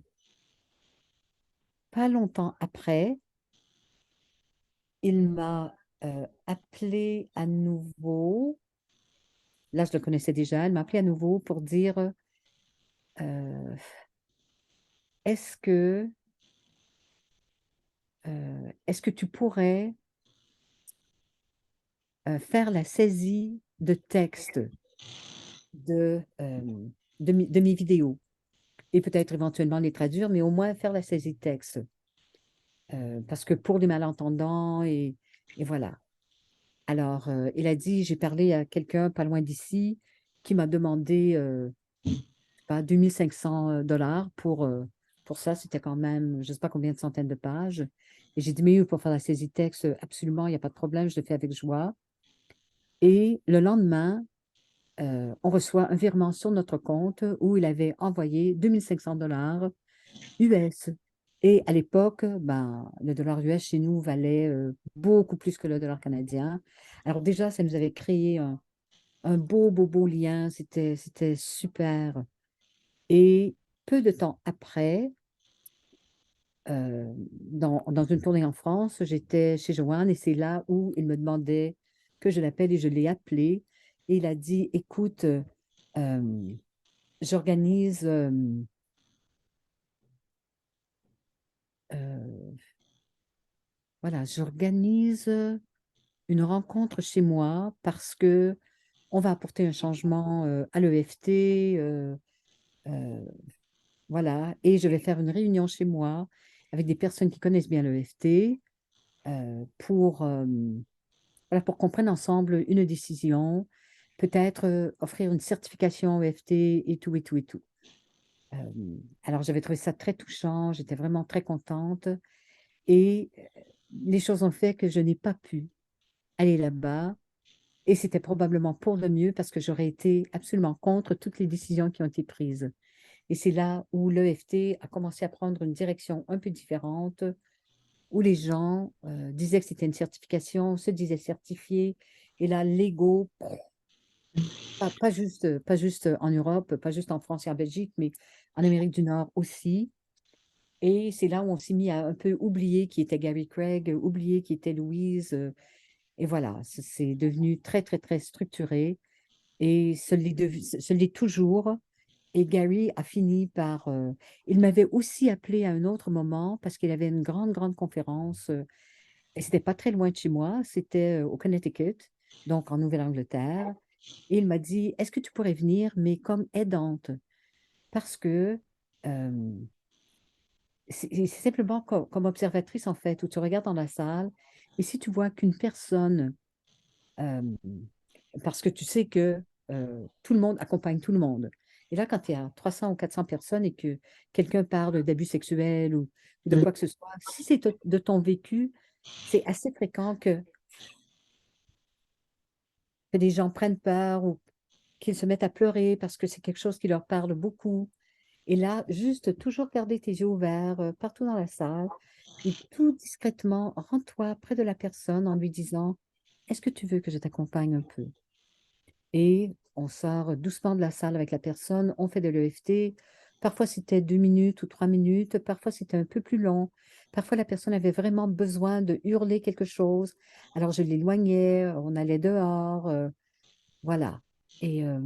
pas longtemps après, il m'a appelé à nouveau. Là, je le connaissais déjà. Il m'a appelé à nouveau pour dire euh, est-ce que, est-ce que tu pourrais faire la saisie de texte de mes vidéos? Et peut-être éventuellement les traduire, mais au moins faire la saisie de texte. Parce que pour les malentendants, et voilà. Alors, il a dit, j'ai parlé à quelqu'un pas loin d'ici qui m'a demandé, je sais pas, 2500 $ pour ça. C'était quand même, je ne sais pas combien de centaines de pages. Et j'ai dit, mais oui, pour faire la saisie de texte, absolument, il n'y a pas de problème, je le fais avec joie. Et le lendemain, on reçoit un virement sur notre compte où il avait envoyé 2500 $ US. Et à l'époque, ben, le dollar US chez nous valait beaucoup plus que le dollar canadien. Alors déjà, ça nous avait créé un beau, beau, beau lien. C'était super. Et peu de temps après, dans une tournée en France. J'étais chez Joanne et c'est là où il me demandait que je l'appelle et je l'ai appelé. Et il a dit, écoute, euh, j'organise euh, voilà, j'organise une rencontre chez moi parce que on va apporter un changement à l'EFT. Voilà, et je vais faire une réunion chez moi avec des personnes qui connaissent bien l'EFT voilà, pour qu'on prenne ensemble une décision, peut-être offrir une certification EFT et tout, et tout, et tout. Euh, alors, j'avais trouvé ça très touchant, j'étais vraiment très contente et les choses ont fait que je n'ai pas pu aller là-bas et c'était probablement pour le mieux parce que j'aurais été absolument contre toutes les décisions qui ont été prises. Et c'est là où l'EFT a commencé à prendre une direction un peu différente, où les gens disaient que c'était une certification, se disaient certifiés. Et là, l'ego, pas juste en Europe, pas juste en France et en Belgique, mais en Amérique du Nord aussi. Et c'est là où on s'est mis à un peu oublier qui était Gary Craig, oublier qui était Louise. Et voilà, c'est devenu très, très, très structuré. Et ce l'est toujours. Et Gary a fini par... il m'avait aussi appelé à un autre moment parce qu'il avait une grande, grande conférence. Et c'était pas très loin de chez moi. C'était au Connecticut, donc en Nouvelle-Angleterre. Et il m'a dit, est-ce que tu pourrais venir, mais comme aidante? Parce que euh, c'est simplement comme observatrice, en fait, où tu regardes dans la salle. Et si tu vois qu'une personne euh, parce que tu sais que tout le monde accompagne tout le monde. Et là, quand il y a 300 ou 400 personnes et que quelqu'un parle d'abus sexuels ou de quoi que ce soit, si c'est de ton vécu, c'est assez fréquent que des gens prennent peur ou qu'ils se mettent à pleurer parce que c'est quelque chose qui leur parle beaucoup. Et là, juste toujours garder tes yeux ouverts partout dans la salle et tout discrètement, rends-toi près de la personne en lui disant, est-ce que tu veux que je t'accompagne un peu? Et on sort doucement de la salle avec la personne, on fait de l'EFT. Parfois, c'était 2 minutes ou 3 minutes, parfois, c'était un peu plus long. Parfois, la personne avait vraiment besoin de hurler quelque chose. Alors, je l'éloignais, on allait dehors, voilà. Et, euh,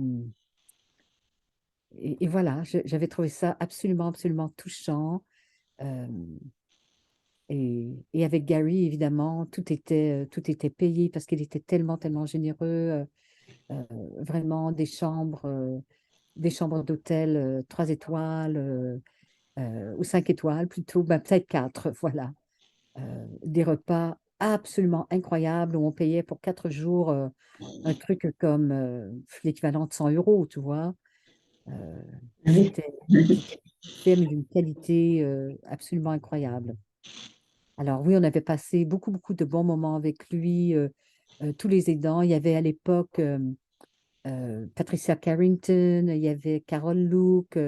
et voilà, j'avais trouvé ça absolument, absolument touchant. Euh, et avec Gary, évidemment, tout était payé parce qu'il était tellement, tellement généreux. Euh, Vraiment des chambres d'hôtel 3 étoiles ou 5 étoiles plutôt, ben, peut-être quatre, voilà. Des repas absolument incroyables où on payait pour 4 jours un truc comme l'équivalent de 100 euros, tu vois. Euh, Oui. c'était, c'était fait, mais d'une qualité absolument incroyable. Alors oui, on avait passé beaucoup, beaucoup de bons moments avec lui, tous les aidants. Il y avait à l'époque Patricia Carrington, il y avait Carol Luke,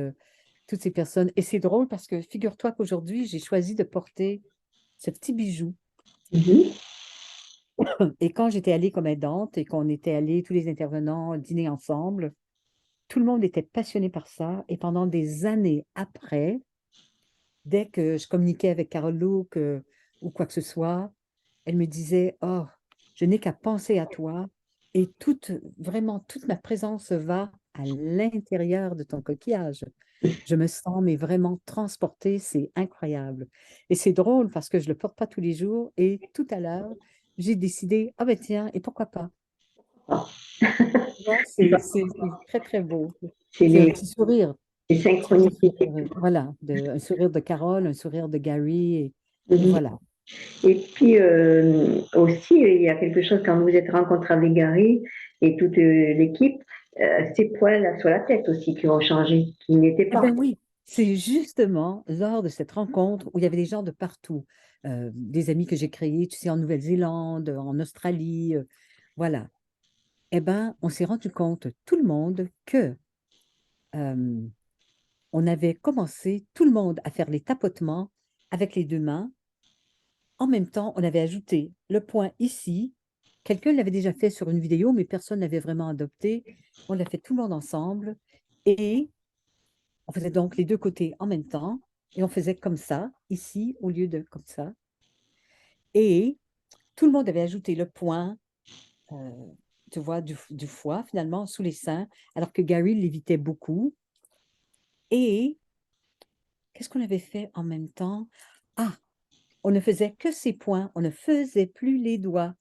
toutes ces personnes. Et c'est drôle parce que figure-toi qu'aujourd'hui, j'ai choisi de porter ce petit bijou. Mhm. Et quand j'étais allée comme aidante et qu'on était allés, tous les intervenants, dîner ensemble, tout le monde était passionné par ça. Et pendant des années après, dès que je communiquais avec Carol Luke ou quoi que ce soit, elle me disait, oh, je n'ai qu'à penser à toi et vraiment, toute ma présence va à l'intérieur de ton coquillage. Je me sens, mais vraiment transportée, c'est incroyable. Et c'est drôle parce que je ne le porte pas tous les jours et tout à l'heure, j'ai décidé, ah ben tiens, et pourquoi pas? Ah, Tu vois, c'est c'est très, très beau. c'est C'est un petit sourire, les c'est un petit sourire, synchronicités. voilà, un sourire de Carole, un sourire de Gary, et Mhm. voilà. Et puis aussi, il y a quelque chose quand vous êtes rencontré avec Gary et toute l'équipe, ces poils là sur la tête aussi qui ont changé, qui n'étaient Eh pas. bien oui, c'est justement lors de cette rencontre où il y avait des gens de partout, des amis que j'ai créés, tu sais, en Nouvelle-Zélande, en Australie, voilà. Eh bien, on s'est rendu compte, tout le monde, que euh, on avait commencé, tout le monde, à faire les tapotements avec les deux mains. En même temps, on avait ajouté le point ici. Quelqu'un l'avait déjà fait sur une vidéo, mais personne n'avait vraiment adopté. On l'a fait tout le monde ensemble et on faisait donc les deux côtés en même temps. Et on faisait comme ça, ici, au lieu de comme ça. Et tout le monde avait ajouté le point, euh, tu vois, du foie, finalement, sous les seins, alors que Gary l'évitait beaucoup. Et qu'est-ce qu'on avait fait en même temps? Ah, on ne faisait que ces points, on ne faisait plus les doigts.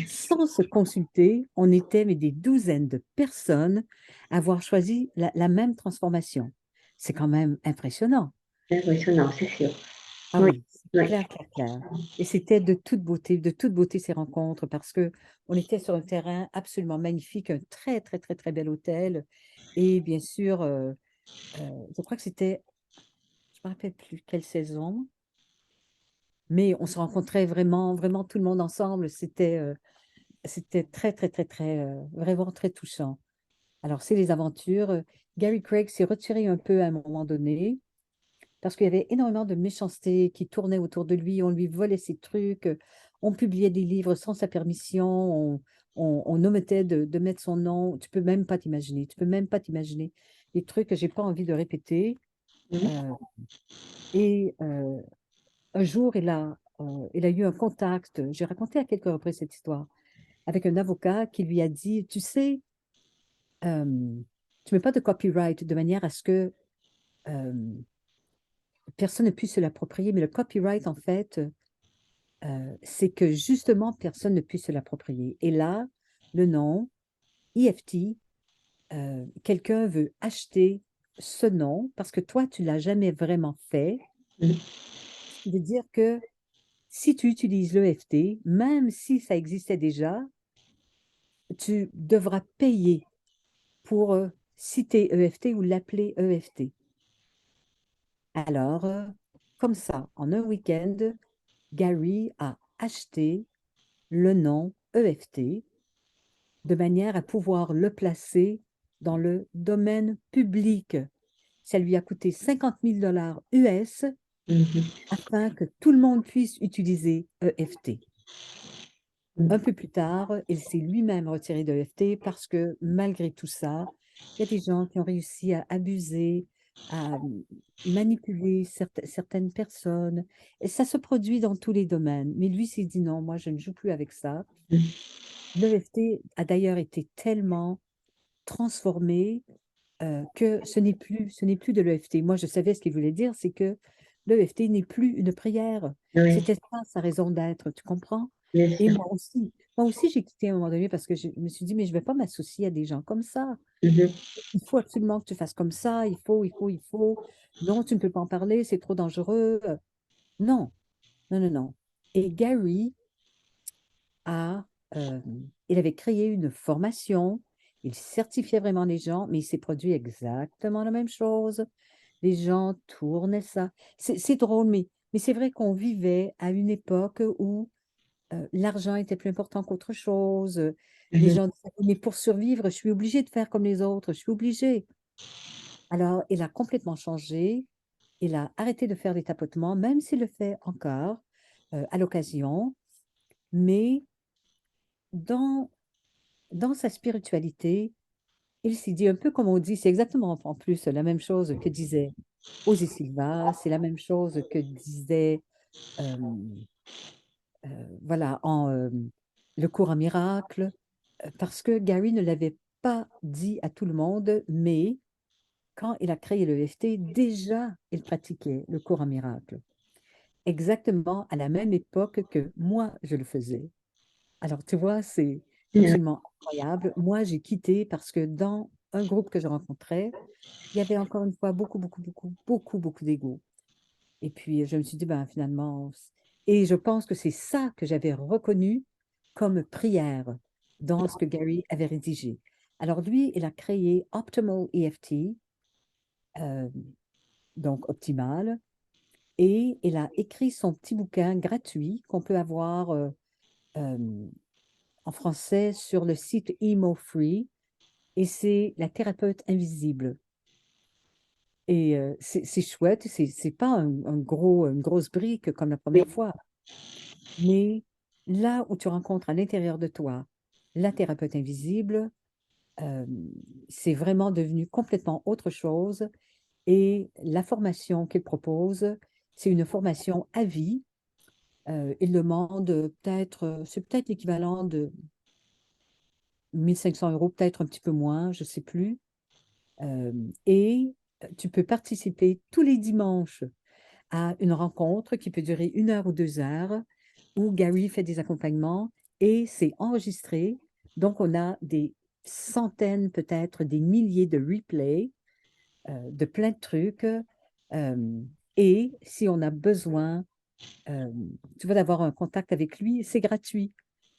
Sans se consulter, on était mais des douzaines de personnes à avoir choisi la même transformation. C'est quand même impressionnant. C'est impressionnant, c'est sûr. Ah Oui, oui, c'est oui. clair, clair, clair. Et c'était de toute beauté ces rencontres parce que on était sur un terrain absolument magnifique, un très, très, très, très bel hôtel. Et bien sûr, je crois que c'était, je ne me rappelle plus quelle saison, mais on se rencontrait vraiment, vraiment tout le monde ensemble. C'était très, très, très, très, vraiment très touchant. Alors, c'est les aventures. Gary Craig s'est retiré un peu à un moment donné parce qu'il y avait énormément de méchanceté qui tournait autour de lui. On lui volait ses trucs, on publiait des livres sans sa permission, on omettait de mettre son nom. Tu peux même pas t'imaginer. Tu peux même pas t'imaginer les trucs que j'ai pas envie de répéter. Mhm. Euh, et un jour, il a eu un contact. J'ai raconté à quelques reprises cette histoire avec un avocat qui lui a dit, tu sais, tu mets pas de copyright de manière à ce que euh, personne ne puisse se l'approprier, mais le copyright, en fait, c'est que justement, personne ne puisse se l'approprier. Et là, le nom, EFT, quelqu'un veut acheter ce nom parce que toi, tu l'as jamais vraiment fait. Mhm. Ce qui veut dire que si tu utilises l'EFT, même si ça existait déjà, tu devras payer pour citer EFT ou l'appeler EFT. Alors, comme ça, en un week-end, Gary a acheté le nom EFT de manière à pouvoir le placer dans le domaine public. Ça lui a coûté 50 000 dollars US Mhm. afin que tout le monde puisse utiliser EFT. Un peu plus tard, il s'est lui-même retiré de l'EFT parce que malgré tout ça, il y a des gens qui ont réussi à abuser, à manipuler certaines personnes. Et ça se produit dans tous les domaines. Mais lui s'est dit non, moi je ne joue plus avec ça. L'EFT a d'ailleurs été tellement transformé que ce n'est plus de l'EFT. Moi, je savais ce qu'il voulait dire, c'est que l'EFT n'est plus une prière. Oui, C'était ça sa raison d'être, tu comprends? bien Et sûr. moi aussi, j'ai quitté à un moment donné parce que je me suis dit, mais je ne vais pas m'associer à des gens comme ça. Mhm. Il faut absolument que tu fasses comme ça, il faut. Non, tu ne peux pas en parler, c'est trop dangereux. Non, non, non, non. Et Gary a, euh, il avait créé une formation, il certifiait vraiment les gens, mais il s'est produit exactement la même chose. Les gens tournaient ça. C'est drôle, mais c'est vrai qu'on vivait à une époque où l'argent était plus important qu'autre chose. Les Mhm. gens disaient, mais pour survivre, je suis obligée de faire comme les autres, je suis obligée. Alors, il a complètement changé. Il a arrêté de faire des tapotements, même s'il le fait encore à l'occasion. Mais dans, dans sa spiritualité, il s'est dit un peu comme on dit, c'est exactement en plus la même chose que disait Osée Silva, c'est la même chose que disait euh, voilà, le cours en miracle, parce que Gary ne l'avait pas dit à tout le monde, mais quand il a créé le FT, déjà, il pratiquait le cours en miracle, exactement à la même époque que moi, je le faisais. Alors, tu vois, c'est Ouais. absolument incroyable. Moi, j'ai quitté parce que dans un groupe que je rencontrais, il y avait encore une fois beaucoup, beaucoup, beaucoup, beaucoup, beaucoup d'ego. Et puis, je me suis dit, ben, finalement, et je pense que c'est ça que j'avais reconnu comme prière dans ce que Gary avait rédigé. Alors, lui, il a créé Optimal EFT, euh, donc optimal, et il a écrit son petit bouquin gratuit qu'on peut avoir euh, en français sur le site Emo Free, et c'est La thérapeute invisible. Et c'est chouette, c'est pas une grosse brique comme la Oui, première fois. Mais là où tu rencontres à l'intérieur de toi la thérapeute invisible, euh, c'est vraiment devenu complètement autre chose. Et la formation qu'il propose, c'est une formation à vie. Il demande peut-être, c'est peut-être l'équivalent de 1500 euros, peut-être un petit peu moins, je ne sais plus. Euh, et tu peux participer tous les dimanches à une rencontre qui peut durer 1 heure ou 2 heures, où Gary fait des accompagnements et c'est enregistré. Donc, on a des centaines, peut-être des milliers de replays de plein de trucs. Et si on a besoin, euh, tu vois, d'avoir un contact avec lui, c'est gratuit.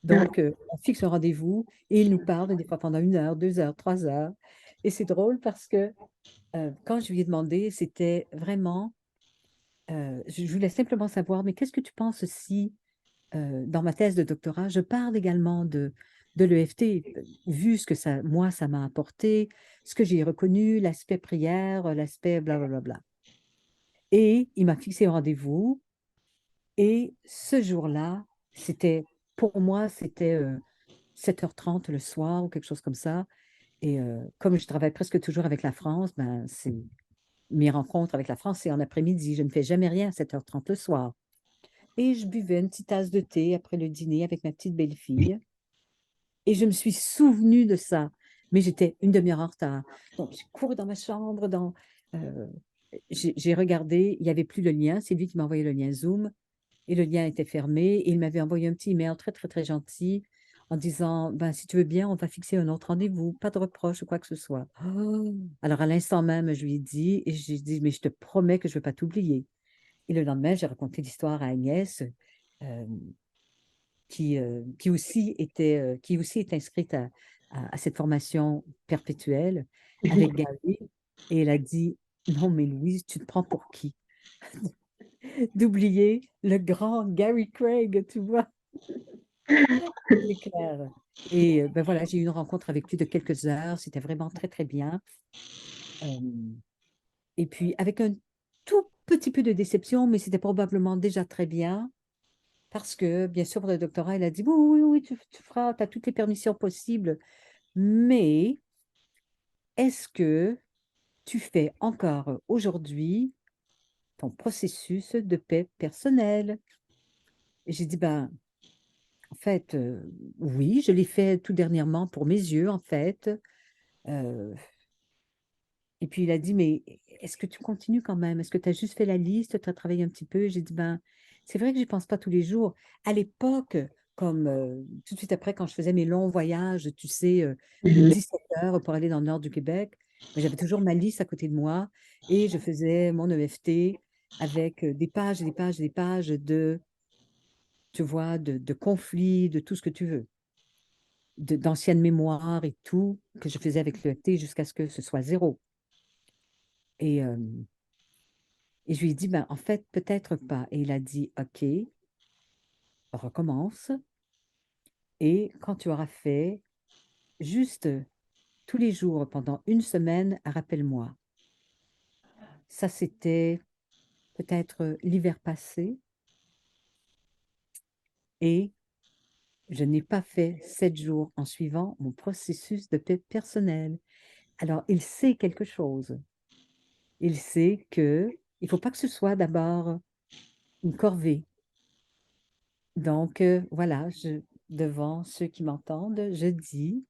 Donc, on fixe un rendez-vous et il nous parle des fois pendant 1 heure, 2 heures, 3 heures. Et c'est drôle parce que quand je lui ai demandé, c'était vraiment, je voulais simplement savoir, mais qu'est-ce que tu penses si, dans ma thèse de doctorat, je parle également de l'EFT, vu ce que ça, moi, ça m'a apporté, ce que j'ai reconnu, l'aspect prière, l'aspect blablabla. Et il m'a fixé un rendez-vous. Et ce jour-là, c'était, pour moi, c'était 7h30 le soir ou quelque chose comme ça. Et comme je travaille presque toujours avec la France, ben, mes rencontres avec la France, c'est en après-midi. Je ne fais jamais rien à 7h30 le soir. Et je buvais une petite tasse de thé après le dîner avec ma petite belle-fille. Et je me suis souvenue de ça. Mais j'étais une demi-heure en retard. Donc, j'ai couru dans ma chambre, euh, j'ai regardé, il n'y avait plus le lien. C'est lui qui m'a envoyé le lien Zoom. Et le lien était fermé. Et il m'avait envoyé un petit email très, très, très gentil en disant, ben, si tu veux bien, on va fixer un autre rendez-vous, pas de reproche ou quoi que ce soit. Oh. Alors, à l'instant même, je lui ai dit, et j'ai dit, mais je te promets que je ne vais pas t'oublier. Et le lendemain, j'ai raconté l'histoire à Agnès, euh, qui aussi est inscrite à cette formation perpétuelle avec Gary. Et elle a dit, non, mais Louise, tu te prends pour qui? D'oublier le grand Gary Craig, tu vois, c'est clair. Et ben voilà, j'ai eu une rencontre avec lui de quelques heures, c'était vraiment très, très bien. Euh, et puis, avec un tout petit peu de déception, mais c'était probablement déjà très bien, parce que, bien sûr, pour le doctorat, il a dit, oui, oui, oui, tu feras, tu as toutes les permissions possibles, mais est-ce que tu fais encore aujourd'hui ton processus de paix personnelle? Et j'ai dit, ben, en fait, oui, je l'ai fait tout dernièrement pour mes yeux, en fait. Euh, et puis il a dit, mais est-ce que tu continues quand même? Est-ce que tu as juste fait la liste? Tu as travaillé un petit peu? J'ai dit, ben, c'est vrai que je n'y pense pas tous les jours. À l'époque, comme tout de suite après, quand je faisais mes longs voyages, tu sais, de 17 heures pour aller dans le nord du Québec, ben, j'avais toujours ma liste à côté de moi et je faisais mon EFT avec des pages et des pages et des pages de, tu vois, de conflits, de tout ce que tu veux. D'anciennes mémoires et tout, que je faisais avec le thé jusqu'à ce que ce soit zéro. Et, euh, et je lui ai dit, ben, en fait, peut-être pas. Et il a dit, OK, recommence. Et quand tu auras fait juste tous les jours pendant une semaine, rappelle-moi. Ça, c'était peut-être l'hiver passé. Et je n'ai pas fait 7 jours en suivant mon processus de paix personnelle. Alors, il sait quelque chose. Il sait que il ne faut pas que ce soit d'abord une corvée. Donc, voilà, devant ceux qui m'entendent, je dis,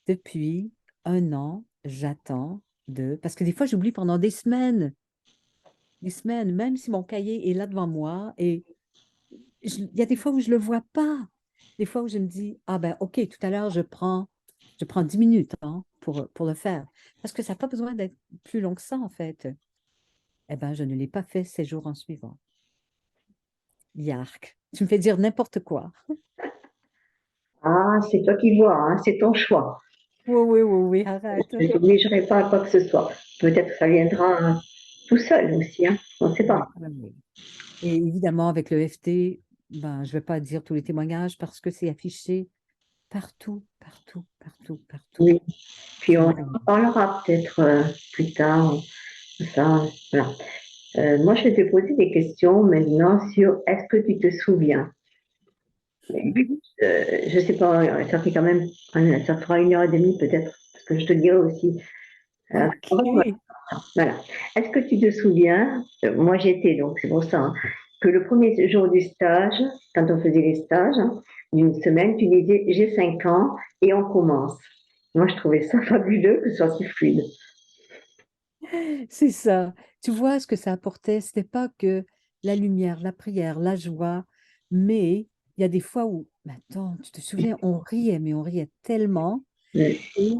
depuis 1 an, j'attends Parce que des fois, j'oublie pendant des semaines, même si mon cahier est là devant moi, et il y a des fois où je ne le vois pas. Des fois où je me dis, ah ben, OK, tout à l'heure, je prends 10 minutes hein, pour le faire. Parce que ça n'a pas besoin d'être plus long que ça, en fait. Eh bien, je ne l'ai pas fait ces jours en suivant. Yark. Tu me fais dire n'importe quoi. Ah, c'est toi qui vois, hein, c'est ton choix. Oui, oui, oui, oui, arrête. Je ne t'obligerai pas à quoi que ce soit. Peut-être que ça viendra tout seul aussi, hein, on ne sait pas. Oui, oui, oui. Et évidemment, avec le FT, ben, je ne vais pas dire tous les témoignages parce que c'est affiché partout, partout, partout, partout. Oui. Puis on Puis, en parlera peut-être plus tard. Ça, voilà. Moi, je vais te poser des questions maintenant sur est-ce que tu te souviens? mhm. Je sais pas, ça fait quand même, ça fera 1 heure et demie peut-être, parce que je te dirai aussi OK. Voilà. Est-ce que tu te souviens, moi j'étais donc, c'est pour ça, hein, que le premier jour du stage, quand on faisait les stages, hein, d'une semaine, tu disais j'ai 5 ans et on commence. Moi je trouvais ça fabuleux que ce soit si fluide. C'est ça. Tu vois ce que ça apportait? C'était pas que la lumière, la prière, la joie, mais il y a des fois où, mais attends, tu te souviens, on riait, mais on riait tellement. Mm. Et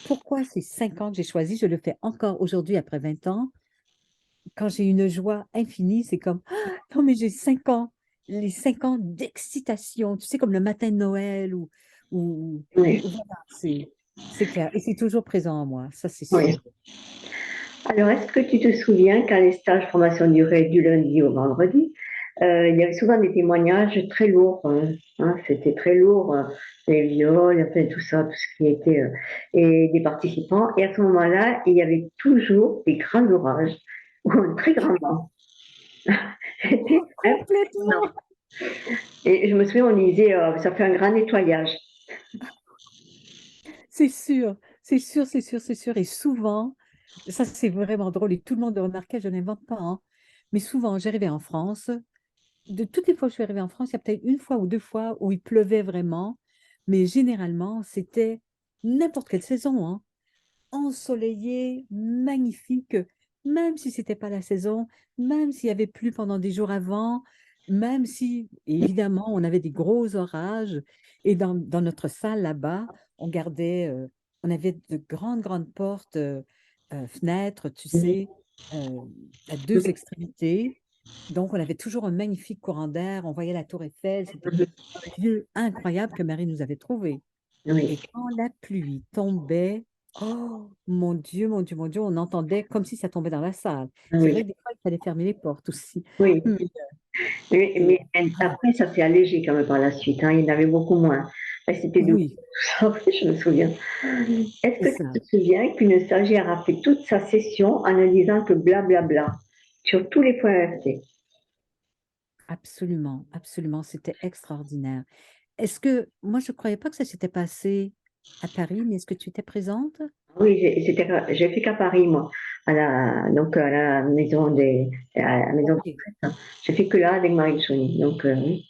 pourquoi ces 5 ans que j'ai choisi, je le fais encore aujourd'hui après 20 ans, quand j'ai une joie infinie, c'est comme, ah, non, mais j'ai 5 ans, les 5 ans d'excitation, tu sais, comme le matin de Noël ou, Oui, ou voilà, c'est clair. Et c'est toujours présent en moi, ça c'est oui. sûr. Alors, est-ce que tu te souviens quand les stages formation duraient du lundi au vendredi, il y avait souvent des témoignages très lourds, hein, c'était très lourd, les viols, enfin, tout ça, tout ce qui était, et des participants. Et à ce moment-là, il y avait toujours des grands orages ou un très grand vent. C'était impressionnant. Complètement. Et je me souviens, on disait, ça fait un grand nettoyage. C'est sûr, c'est sûr, c'est sûr, c'est sûr. Et souvent, ça c'est vraiment drôle et tout le monde le remarquait, je n'invente pas, hein. Mais souvent, j'arrivais en France. De toutes les fois que je suis arrivée en France, il y a peut-être une fois ou deux fois où il pleuvait vraiment. Mais généralement, c'était n'importe quelle saison, hein. Ensoleillé, magnifique, même si c'était pas la saison, même s'il y avait plu pendant des jours avant, même si, évidemment, on avait des gros orages. Et dans notre salle là-bas, on avait de grandes, grandes portes, fenêtres, tu sais, euh, à deux extrémités. Donc, on avait toujours un magnifique courant d'air. On voyait la tour Eiffel. C'était un lieu incroyable que Marie nous avait trouvé. Oui, Et quand la pluie tombait, oh mon Dieu, mon Dieu, mon Dieu, on entendait comme si ça tombait dans la salle. C'est oui, vrai que des fois, il fallait fermer les portes aussi. oui. Mais, Mais, et- ah, après, ça s'est allégé quand même par la suite, hein, il y en avait beaucoup moins. Enfin, c'était de oui, ça, oui, je me souviens. Est-ce c'est que tu ça. te souviens qu'une stagiaire a fait toute sa session en ne disant que blablabla sur tous les points restés? Absolument, absolument. C'était extraordinaire. Est-ce que, moi, je ne croyais pas que ça s'était passé à Paris, mais est-ce que tu étais présente? Oui, j'ai fait qu'à Paris, moi, donc à la maison à la maison de Ok. retraite. J'ai fait que là avec Marie Tchoni. Donc, oui.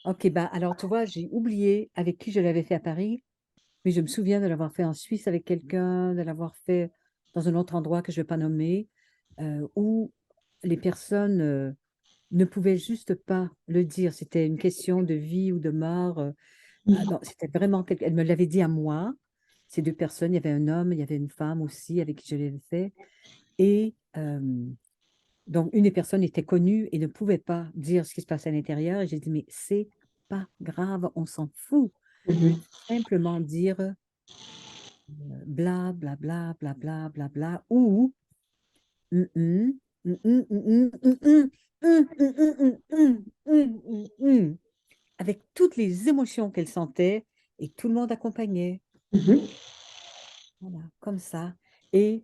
Ok, bah alors tu vois, j'ai oublié avec qui je l'avais fait à Paris, mais je me souviens de l'avoir fait en Suisse avec quelqu'un, de l'avoir fait dans un autre endroit que je ne vais pas nommer, où les personnes ne pouvaient juste pas le dire. C'était une question de vie ou de mort. Ah non, c'était vraiment elle me l'avait dit à moi. Ces deux personnes, il y avait un homme, il y avait une femme aussi avec qui je l'avais fait. Et donc, une des personnes était connue et ne pouvait pas dire ce qui se passait à l'intérieur. Et j'ai dit, mais c'est pas grave, on s'en fout. Mhm, Simplement dire bla, bla, bla, bla, bla, bla, bla, ou hum, hum, hum, hum, hum, hum, hum, hum, hum, hum, hum, hum, hum, hum, hum, avec toutes les émotions qu'elle sentait et tout le monde accompagnait. mhm. Voilà, comme ça. Et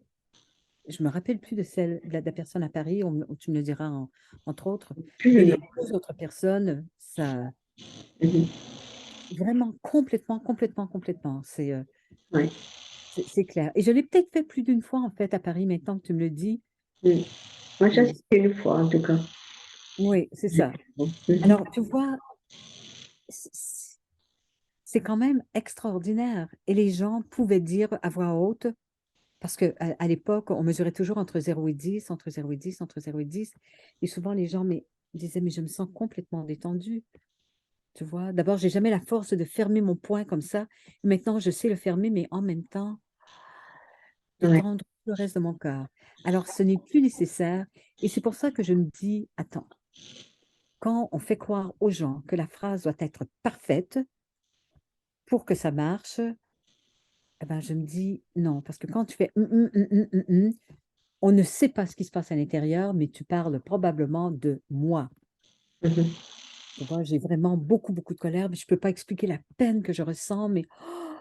je me rappelle plus de celle de la personne à Paris, tu me le diras entre autres. Plus Et le les nom. deux autres personnes, ça, Mhm, vraiment complètement, complètement, complètement. ouais. C'est clair. Et je l'ai peut-être fait plus d'une fois en fait à Paris, maintenant que tu me le dis. Mhm. Moi, j'ai Euh, assisté une fois, en tout cas. oui, c'est ça. Mhm, Alors, tu vois, c- c'est quand même extraordinaire. Et les gens pouvaient dire à voix haute, parce qu'à l'époque, on mesurait toujours entre 0 et 10, entre 0 et 10, entre 0 et 10. Et souvent, les gens disaient, mais je me sens complètement détendue. Tu vois, d'abord, j'ai jamais la force de fermer mon poing comme ça. Maintenant, je sais le fermer, mais en même temps, ouais. détendre tout le reste de mon corps. Alors, ce n'est plus nécessaire. Et c'est pour ça que je me dis, attends, quand on fait croire aux gens que la phrase doit être parfaite pour que ça marche, eh ben, je me dis non, parce que quand tu fais on ne sait pas ce qui se passe à l'intérieur, mais tu parles probablement de moi. Mhm, Tu vois, j'ai vraiment beaucoup, beaucoup de colère, mais je ne peux pas expliquer la peine que je ressens, mais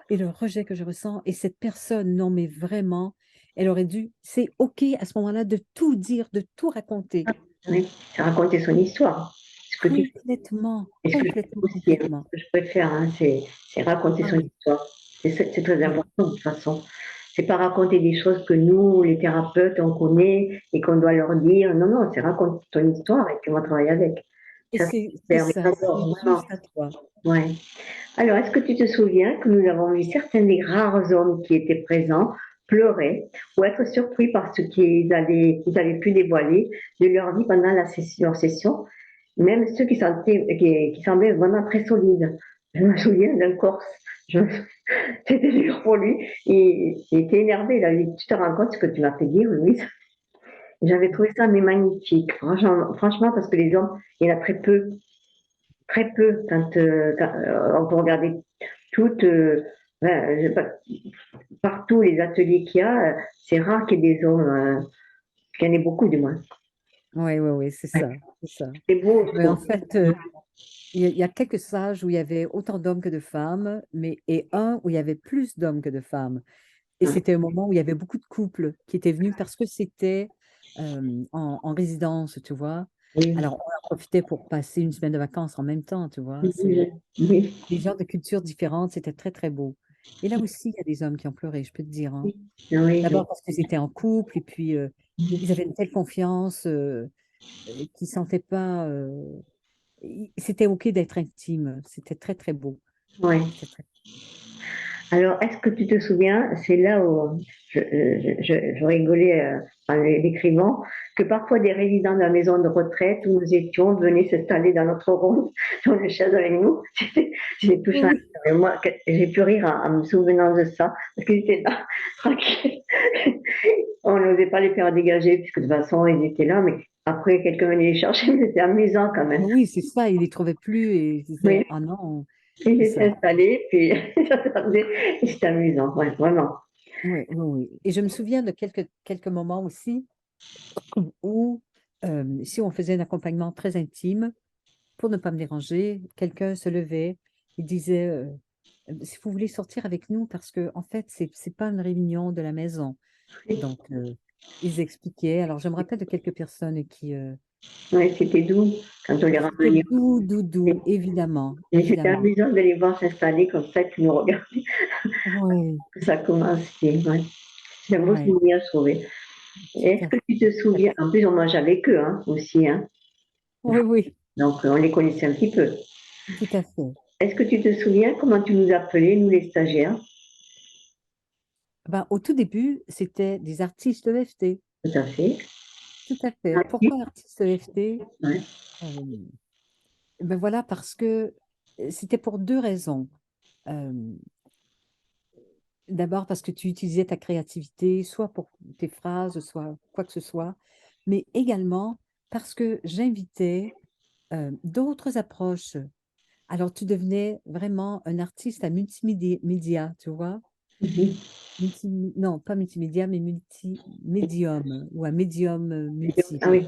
et le rejet que je ressens. Et cette personne, non, mais vraiment, elle aurait dû, c'est OK à ce moment-là de tout dire, de tout raconter. oui. C'est raconter son histoire. Ce que tu fais. Complètement, Et ce que je fais complètement, aussi, hein, complètement. ce que je préfère, hein, c'est raconter Ah son oui, histoire. C'est très oui, important, de toute façon. C'est pas raconter des choses que nous, les thérapeutes, on connaît et qu'on doit leur dire. Non, non, c'est raconter ton histoire et puis on va travailler avec. Et Ça, c'est c'est super. Mais ça, j'adore, c'est vraiment. juste à toi. Ouais. Alors, est-ce que tu te souviens que nous avons vu certains des rares hommes qui étaient présents pleurer ou être surpris par ce qu'ils avaient pu dévoiler de leur vie pendant leur session, même ceux qui semblaient vraiment très solides. Je me souviens d'un Corse. Je, C'était dur pour lui. Il était énervé. Il a dit, tu te rends compte ce que tu m'as fait dire, Louise? J'avais trouvé ça mais magnifique. Franchement, parce que les hommes, il y en a très peu. Très peu. Quand on peut regarder toutes, partout les ateliers qu'il y a, c'est rare qu'il y ait des hommes, qu'il y en ait beaucoup du moins. Oui, oui, oui, c'est Ouais. ça, c'est ça. C'est beau, je Mais en trouve. fait, il y a quelques sages où il y avait autant d'hommes que de femmes, et un où il y avait plus d'hommes que de femmes. Et c'était un moment où il y avait beaucoup de couples qui étaient venus parce que c'était en résidence, tu vois. Oui, Alors, on en profitait pour passer une semaine de vacances en même temps, tu vois. C'est oui, oui, des genres de cultures différentes, c'était très, très beau. Et là aussi, il y a des hommes qui ont pleuré, je peux te dire, hein. oui, D'abord parce qu'ils étaient en couple et puis ils avaient une telle confiance qu'ils ne sentaient pas. C'était OK d'être intime. C'était très, très beau. oui. C'était très... Alors, est-ce que tu te souviens, c'est là où je rigolais en l'écrivant, que parfois des résidents de la maison de retraite où nous étions venaient s'installer dans notre ronde, dans le chaise avec nous. J'ai touché Oui, un oui. cœur. Et moi, j'ai pu rire en me souvenant de ça, parce qu'ils étaient là, tranquilles. On n'osait pas les faire dégager, puisque de toute façon, ils étaient là, mais après, quelqu'un venait les chercher, mais c'était amusant quand même. Oui, c'est ça. Ils ne les trouvaient plus et ils Oui, disaient, ah non, ils c'est étaient ça. installés, puis j'attendais, et c'était amusant, ouais, vraiment. Oui, oui, oui. Et je me souviens de quelques moments aussi où, si on faisait un accompagnement très intime, pour ne pas me déranger, quelqu'un se levait, il disait, si vous voulez sortir avec nous, parce que en fait, c'est pas une réunion de la maison. Donc, ils expliquaient. Alors, je me rappelle de quelques personnes qui... Ouais, c'était doux quand on les c'était ramenait. doux, doux, doux, évidemment, Et c'était évidemment. amusant de les voir s'installer comme ça, qui nous regardaient, Oui, que ça commençait. Ouais. C'est un beau oui, souvenir, je trouvais. tout Est-ce à que fait. tu te Tout à souviens, fait. en plus on mangeait avec eux aussi, hein. Oui, oui, Donc on les connaissait un petit peu. tout à fait. Est-ce que tu te souviens comment tu nous appelais, nous les stagiaires? Ben, au tout début, c'était des artistes EFT. Tout à fait. Tout à fait. Artiste, Pourquoi artistes EFT? ouais. Euh, ben voilà, parce que c'était pour deux raisons. Euh, D'abord parce que tu utilisais ta créativité, soit pour tes phrases, soit quoi que ce soit, mais également parce que j'invitais d'autres approches. Alors, tu devenais vraiment un artiste à multimédia, tu vois? Mhm. Non, pas multimédia, mais multimédium ou un médium Ah multiple. oui.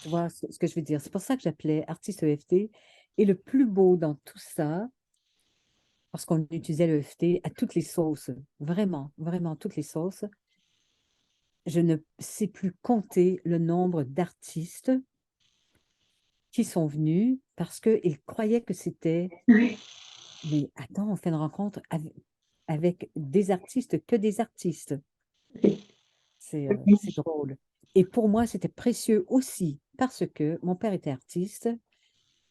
Tu vois ce que je veux dire? C'est pour ça que j'appelais artiste EFT. Et le plus beau dans tout ça, parce qu'on utilisait le EFT à toutes les sauces, vraiment, vraiment toutes les sauces, je ne sais plus compter le nombre d'artistes qui sont venus parce qu'ils croyaient que c'était, Oui. mais attends, on fait une rencontre avec des artistes, que des artistes. C'est drôle. Et pour moi, c'était précieux aussi parce que mon père était artiste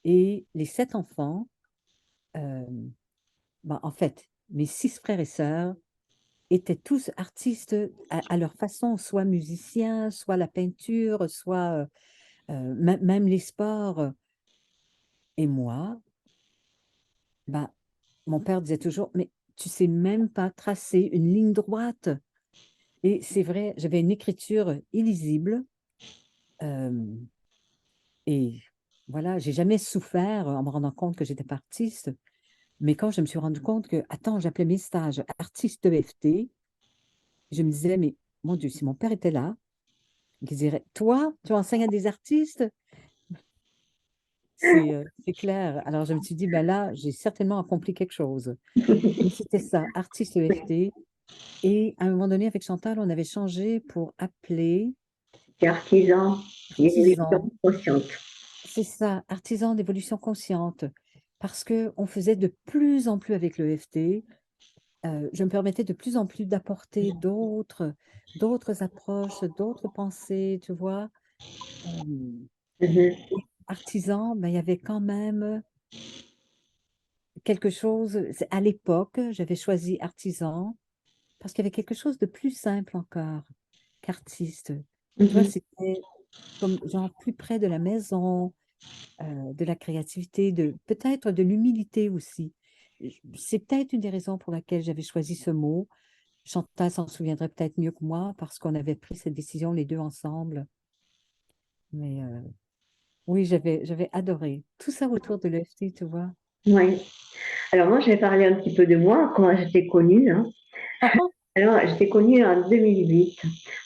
et les sept enfants, euh, ben, en fait, mes six frères et sœurs étaient tous artistes à leur façon, soit musiciens, soit la peinture, soit même les sports. Et moi, ben, mon père disait toujours, mais tu sais même pas tracer une ligne droite. Et c'est vrai, j'avais une écriture illisible. euh, et voilà, j'ai jamais souffert en me rendant compte que j'étais pas artiste. Mais quand je me suis rendu compte que, attends, j'appelais mes stages artiste EFT, je me disais, mais mon Dieu, si mon père était là, il dirait, toi, tu enseignes à des artistes? C'est clair. Alors, je me suis dit, ben là, j'ai certainement accompli quelque chose. Mais c'était ça, artiste EFT. Et à un moment donné, avec Chantal, on avait changé pour appeler C'est artisan, d'évolution artisan. consciente. C'est ça, artisan d'évolution consciente. Parce qu'on faisait de plus en plus avec le EFT. je me permettais de plus en plus d'apporter d'autres approches, d'autres pensées, tu vois. Euh, Mhm. Artisan, ben, il y avait quand même quelque chose. À l'époque, j'avais choisi artisan parce qu'il y avait quelque chose de plus simple encore qu'artiste. Tu vois, Mhm. c'était comme genre plus près de la maison, de la créativité, peut-être de l'humilité aussi. C'est peut-être une des raisons pour laquelle j'avais choisi ce mot. Chantal s'en souviendrait peut-être mieux que moi parce qu'on avait pris cette décision les deux ensemble. Mais oui, j'avais adoré. Tout ça autour de l'EFT, tu vois. Ouais. Alors moi, je vais parler un petit peu de moi, comment j'étais connue, hein. Alors, j'étais connue en 2008.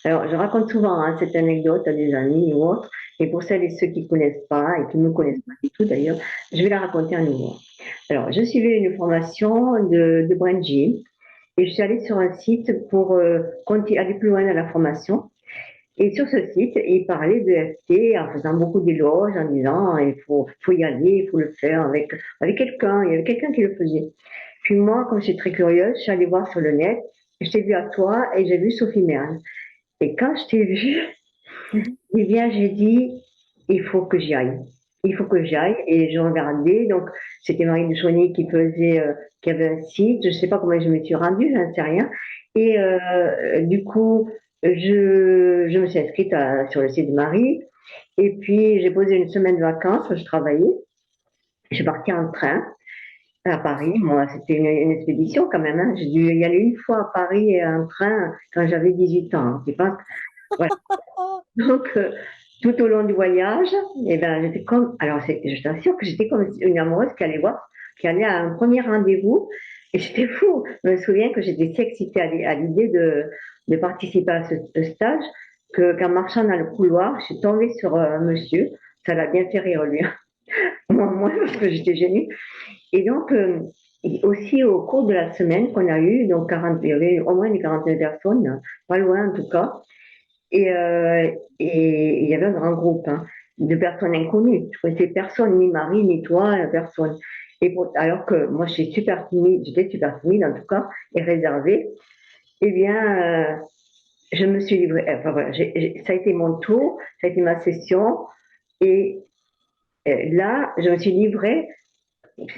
Alors, je raconte souvent hein, cette anecdote à des amis ou autres, et pour celles et ceux qui ne connaissent pas et qui ne me connaissent pas du tout d'ailleurs, je vais la raconter à nouveau. Alors, je suivais une formation de Brain Gym et je suis allée sur un site pour aller plus loin dans la formation. Et sur ce site, il parlait de FT en faisant beaucoup d'éloges, en disant faut y aller, il faut le faire avec quelqu'un. Il y avait quelqu'un qui le faisait. Puis moi, comme je suis très curieuse, je suis allée voir sur le net, je t'ai vu à toi et j'ai vu Sophie Merne. Et quand je t'ai vu, eh bien, j'ai dit, il faut que j'y aille. Il faut que j'y aille. Et je regardais, donc, c'était Marie Duchoni qui avait un site. Je ne sais pas comment je me suis rendue, je n'en sais rien. Et du coup, je me suis inscrite sur le site de Marie. Et puis, j'ai posé une semaine de vacances, je travaillais. Je suis partie en train à Paris. Moi, c'était une expédition quand même, hein. J'ai dû y aller une fois à Paris en train quand j'avais 18 ans. Je pense, voilà. Donc, tout au long du voyage, eh ben, j'étais comme, alors je t'assure que j'étais comme une amoureuse qui allait à un premier rendez-vous. Et j'étais fou. Je me souviens que j'étais si excitée à l'idée de participer à ce stage qu'en marchant dans le couloir, je suis tombée sur un monsieur. Ça l'a bien fait rire, lui. Moi, parce que j'étais gênée. Et donc, aussi au cours de la semaine qu'on a eu, donc 40, il y avait au moins une quarantaine de personnes, pas loin en tout cas, et, euh, et il y avait un grand groupe hein, de personnes inconnues. Je connaissais personne, ni Marie, ni toi, personne. Alors que moi, j'étais super timide en tout cas, et réservée. Eh bien, je me suis livrée. Enfin voilà, ça a été mon tour, ça a été ma session, et là, je me suis livrée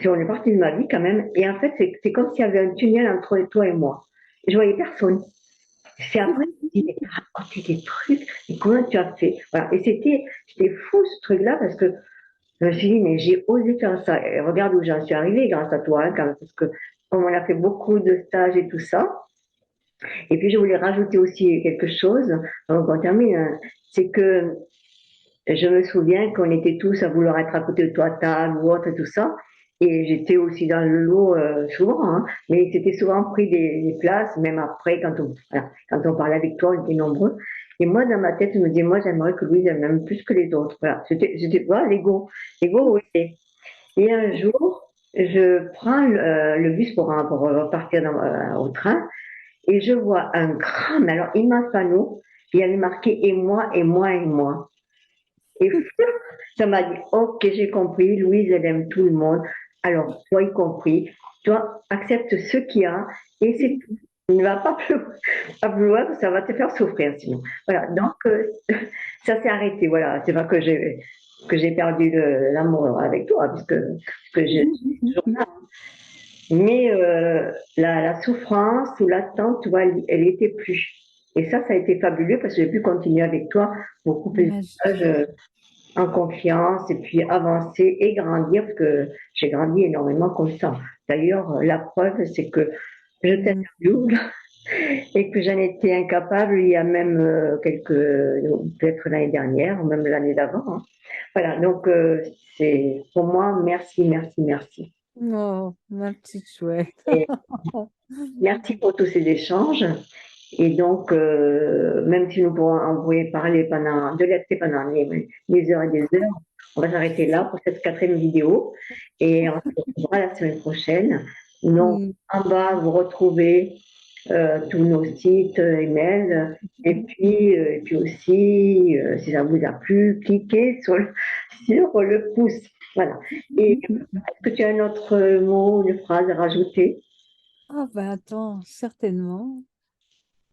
sur une partie de ma vie quand même. Et en fait, c'est comme s'il y avait un tunnel entre toi et moi. Je voyais personne. C'est après que je me dis, mais t'as raconté des trucs, mais comment tu as fait? Voilà. Et c'était fou ce truc-là parce que je me suis dit, mais j'ai osé faire ça. Et regarde où j'en suis arrivée grâce à toi, hein, quand même, parce que comme on a fait beaucoup de stages et tout ça. Et puis je voulais rajouter aussi quelque chose, avant qu'on termine, hein, c'est que je me souviens qu'on était tous à vouloir être à côté de toi, table ou autre, et tout ça. Et j'étais aussi dans le lot souvent, hein, mais c'était souvent pris des places, même après, voilà, quand on parlait avec toi, on était nombreux. Et moi, dans ma tête, je me disais, moi, j'aimerais que Louise, elle m'aime plus que les autres. Voilà, voilà, l'ego, oui. Et un jour, je prends le bus pour repartir au train, et je vois un grand, mais alors immense panneau, il y avait marqué et moi, et moi, et moi. Et ça m'a dit, ok, j'ai compris, Louise, elle aime tout le monde. Alors, toi y compris, toi, accepte ce qu'il y a et c'est tout. Ne va pas plus loin, ça va te faire souffrir sinon. Voilà, donc ça s'est arrêté. Voilà, c'est pas que j'ai perdu l'amour avec toi, puisque j'ai toujours là. Mais la souffrance ou l'attente, tu vois, elle était plus. Et ça a été fabuleux parce que j'ai pu continuer avec toi beaucoup plus Magique. en confiance et puis avancer et grandir parce que j'ai grandi énormément comme ça. D'ailleurs, la preuve, c'est que je Mm. t'interviewe et que j'en étais incapable il y a même peut-être l'année dernière ou même l'année d'avant, hein. Voilà, donc c'est pour moi, merci, merci, merci. Oh, ma petite chouette. Et merci pour tous ces échanges. Et donc, même si nous pourrons en pourrait parler de l'été pendant des heures et des heures, on va s'arrêter là pour cette quatrième vidéo et on se retrouvera la semaine prochaine. Donc, Mm. en bas, vous retrouvez tous nos sites email et puis aussi, si ça vous a plu, cliquez sur le pouce. Voilà. Et est-ce que tu as un autre mot, une phrase à rajouter? Ah ben attends, certainement.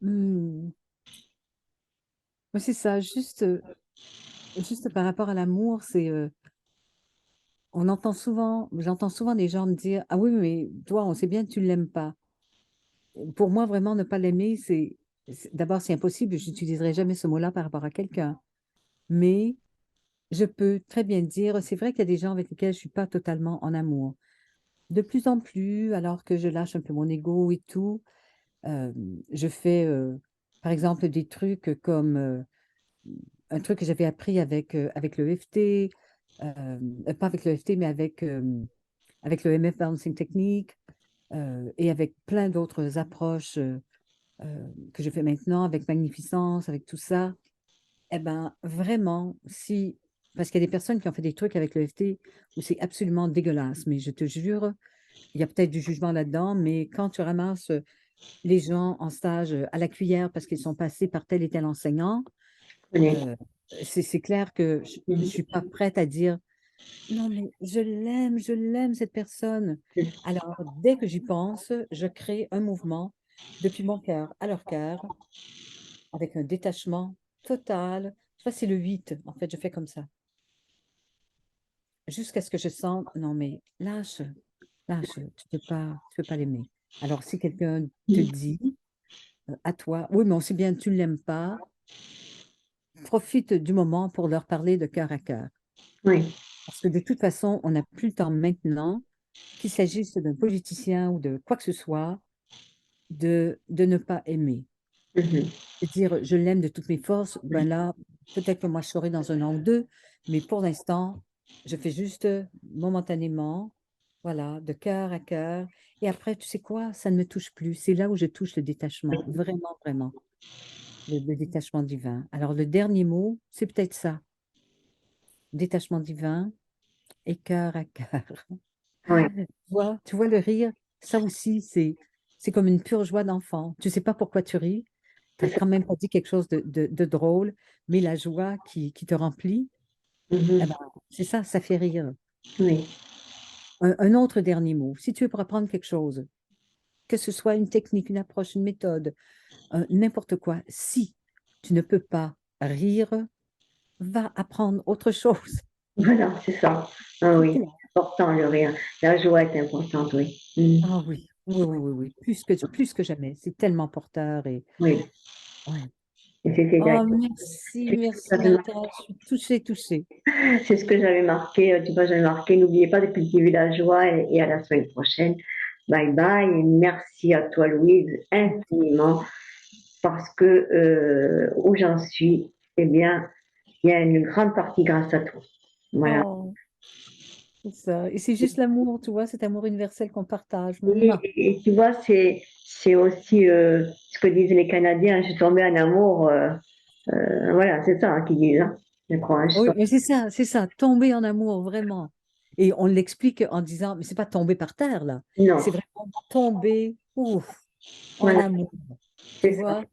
Hmm. Mais c'est ça, juste par rapport à l'amour, j'entends souvent des gens me dire, ah oui, mais toi, on sait bien que tu l'aimes pas. Pour moi, vraiment, ne pas l'aimer, d'abord, c'est impossible, je n'utiliserai jamais ce mot-là par rapport à quelqu'un. Mais je peux très bien dire, c'est vrai qu'il y a des gens avec lesquels je suis pas totalement en amour. De plus en plus, alors que je lâche un peu mon ego et tout, euh, je fais, par exemple, des trucs comme un truc que j'avais appris avec le EFT, pas avec le EFT, mais avec le MF Balancing Technique et avec plein d'autres approches que je fais maintenant, avec Magnificence, avec tout ça. Eh ben, vraiment, si, parce qu'il y a des personnes qui ont fait des trucs avec le EFT où c'est absolument dégueulasse, mais je te jure, il y a peut-être du jugement là-dedans, mais quand tu ramasses les gens en stage à la cuillère parce qu'ils sont passés par tel et tel enseignant, Oui. euh, c'est clair que je ne suis pas prête à dire non, mais je l'aime cette personne. Alors, dès que j'y pense, je crée un mouvement depuis mon cœur à leur cœur avec un détachement total. Ça, c'est le 8. En fait, je fais comme ça. Jusqu'à ce que je sente, non, mais lâche, lâche, tu peux pas l'aimer. Alors, si quelqu'un te dit à toi, oui, mais on sait bien que tu ne l'aimes pas, profite du moment pour leur parler de cœur à cœur. Oui. Parce que de toute façon, on n'a plus le temps maintenant, qu'il s'agisse d'un politicien ou de quoi que ce soit, de ne pas aimer. Mhm. De dire je l'aime de toutes mes forces, ben là, peut-être que moi je serai dans un an ou deux, mais pour l'instant, je fais juste momentanément, voilà, de cœur à cœur. Et après, tu sais quoi, ça ne me touche plus. C'est là où je touche le détachement, vraiment, vraiment, le détachement divin. Alors, le dernier mot, c'est peut-être ça, détachement divin et cœur à cœur. Oui. Tu vois le rire, ça aussi, c'est comme une pure joie d'enfant. Tu sais pas pourquoi tu ris, tu C'est n'as ça. quand même pas dit quelque chose de drôle, mais la joie qui te remplit, eh Mhm. ben, c'est ça, ça fait rire. Oui. Un autre dernier mot, si tu veux pour apprendre quelque chose, que ce soit une technique, une approche, une méthode, n'importe quoi, si tu ne peux pas rire, va apprendre autre chose. Voilà, c'est ça. Ah C'est oui, clair. c'est important le rire. La joie est importante, oui. Mhm. Ah oui, oui, oui, oui, oui, plus que jamais. C'est tellement porteur et Oui. ouais. Et c'était Oh, exactement merci, ce que merci, j'avais Martha. marqué. Je suis touchée, touchée. C'est ce que j'avais marqué. Tu vois, j'avais marqué, n'oubliez pas de cultiver la joie et à la semaine prochaine. Bye bye et merci à toi, Louise, infiniment, parce que où j'en suis, eh bien, il y a une grande partie grâce à toi. Voilà. Oh, c'est ça. Et c'est juste l'amour, tu vois, cet amour universel qu'on partage. Et, Mouah. et tu vois, c'est aussi ce que disent les Canadiens, je suis tombée en amour. Voilà, c'est ça qu'ils disent, hein, je crois. Hein, Oui, mais c'est ça, tomber en amour, vraiment. Et on l'explique en disant, mais c'est pas tomber par terre, là. non, C'est vraiment tomber, ouf, en voilà, amour. Tu c'est ça. vois,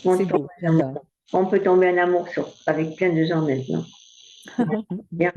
On, c'est tombe beau, en amour. j'adore. On peut tomber en amour avec plein de gens maintenant. Bien.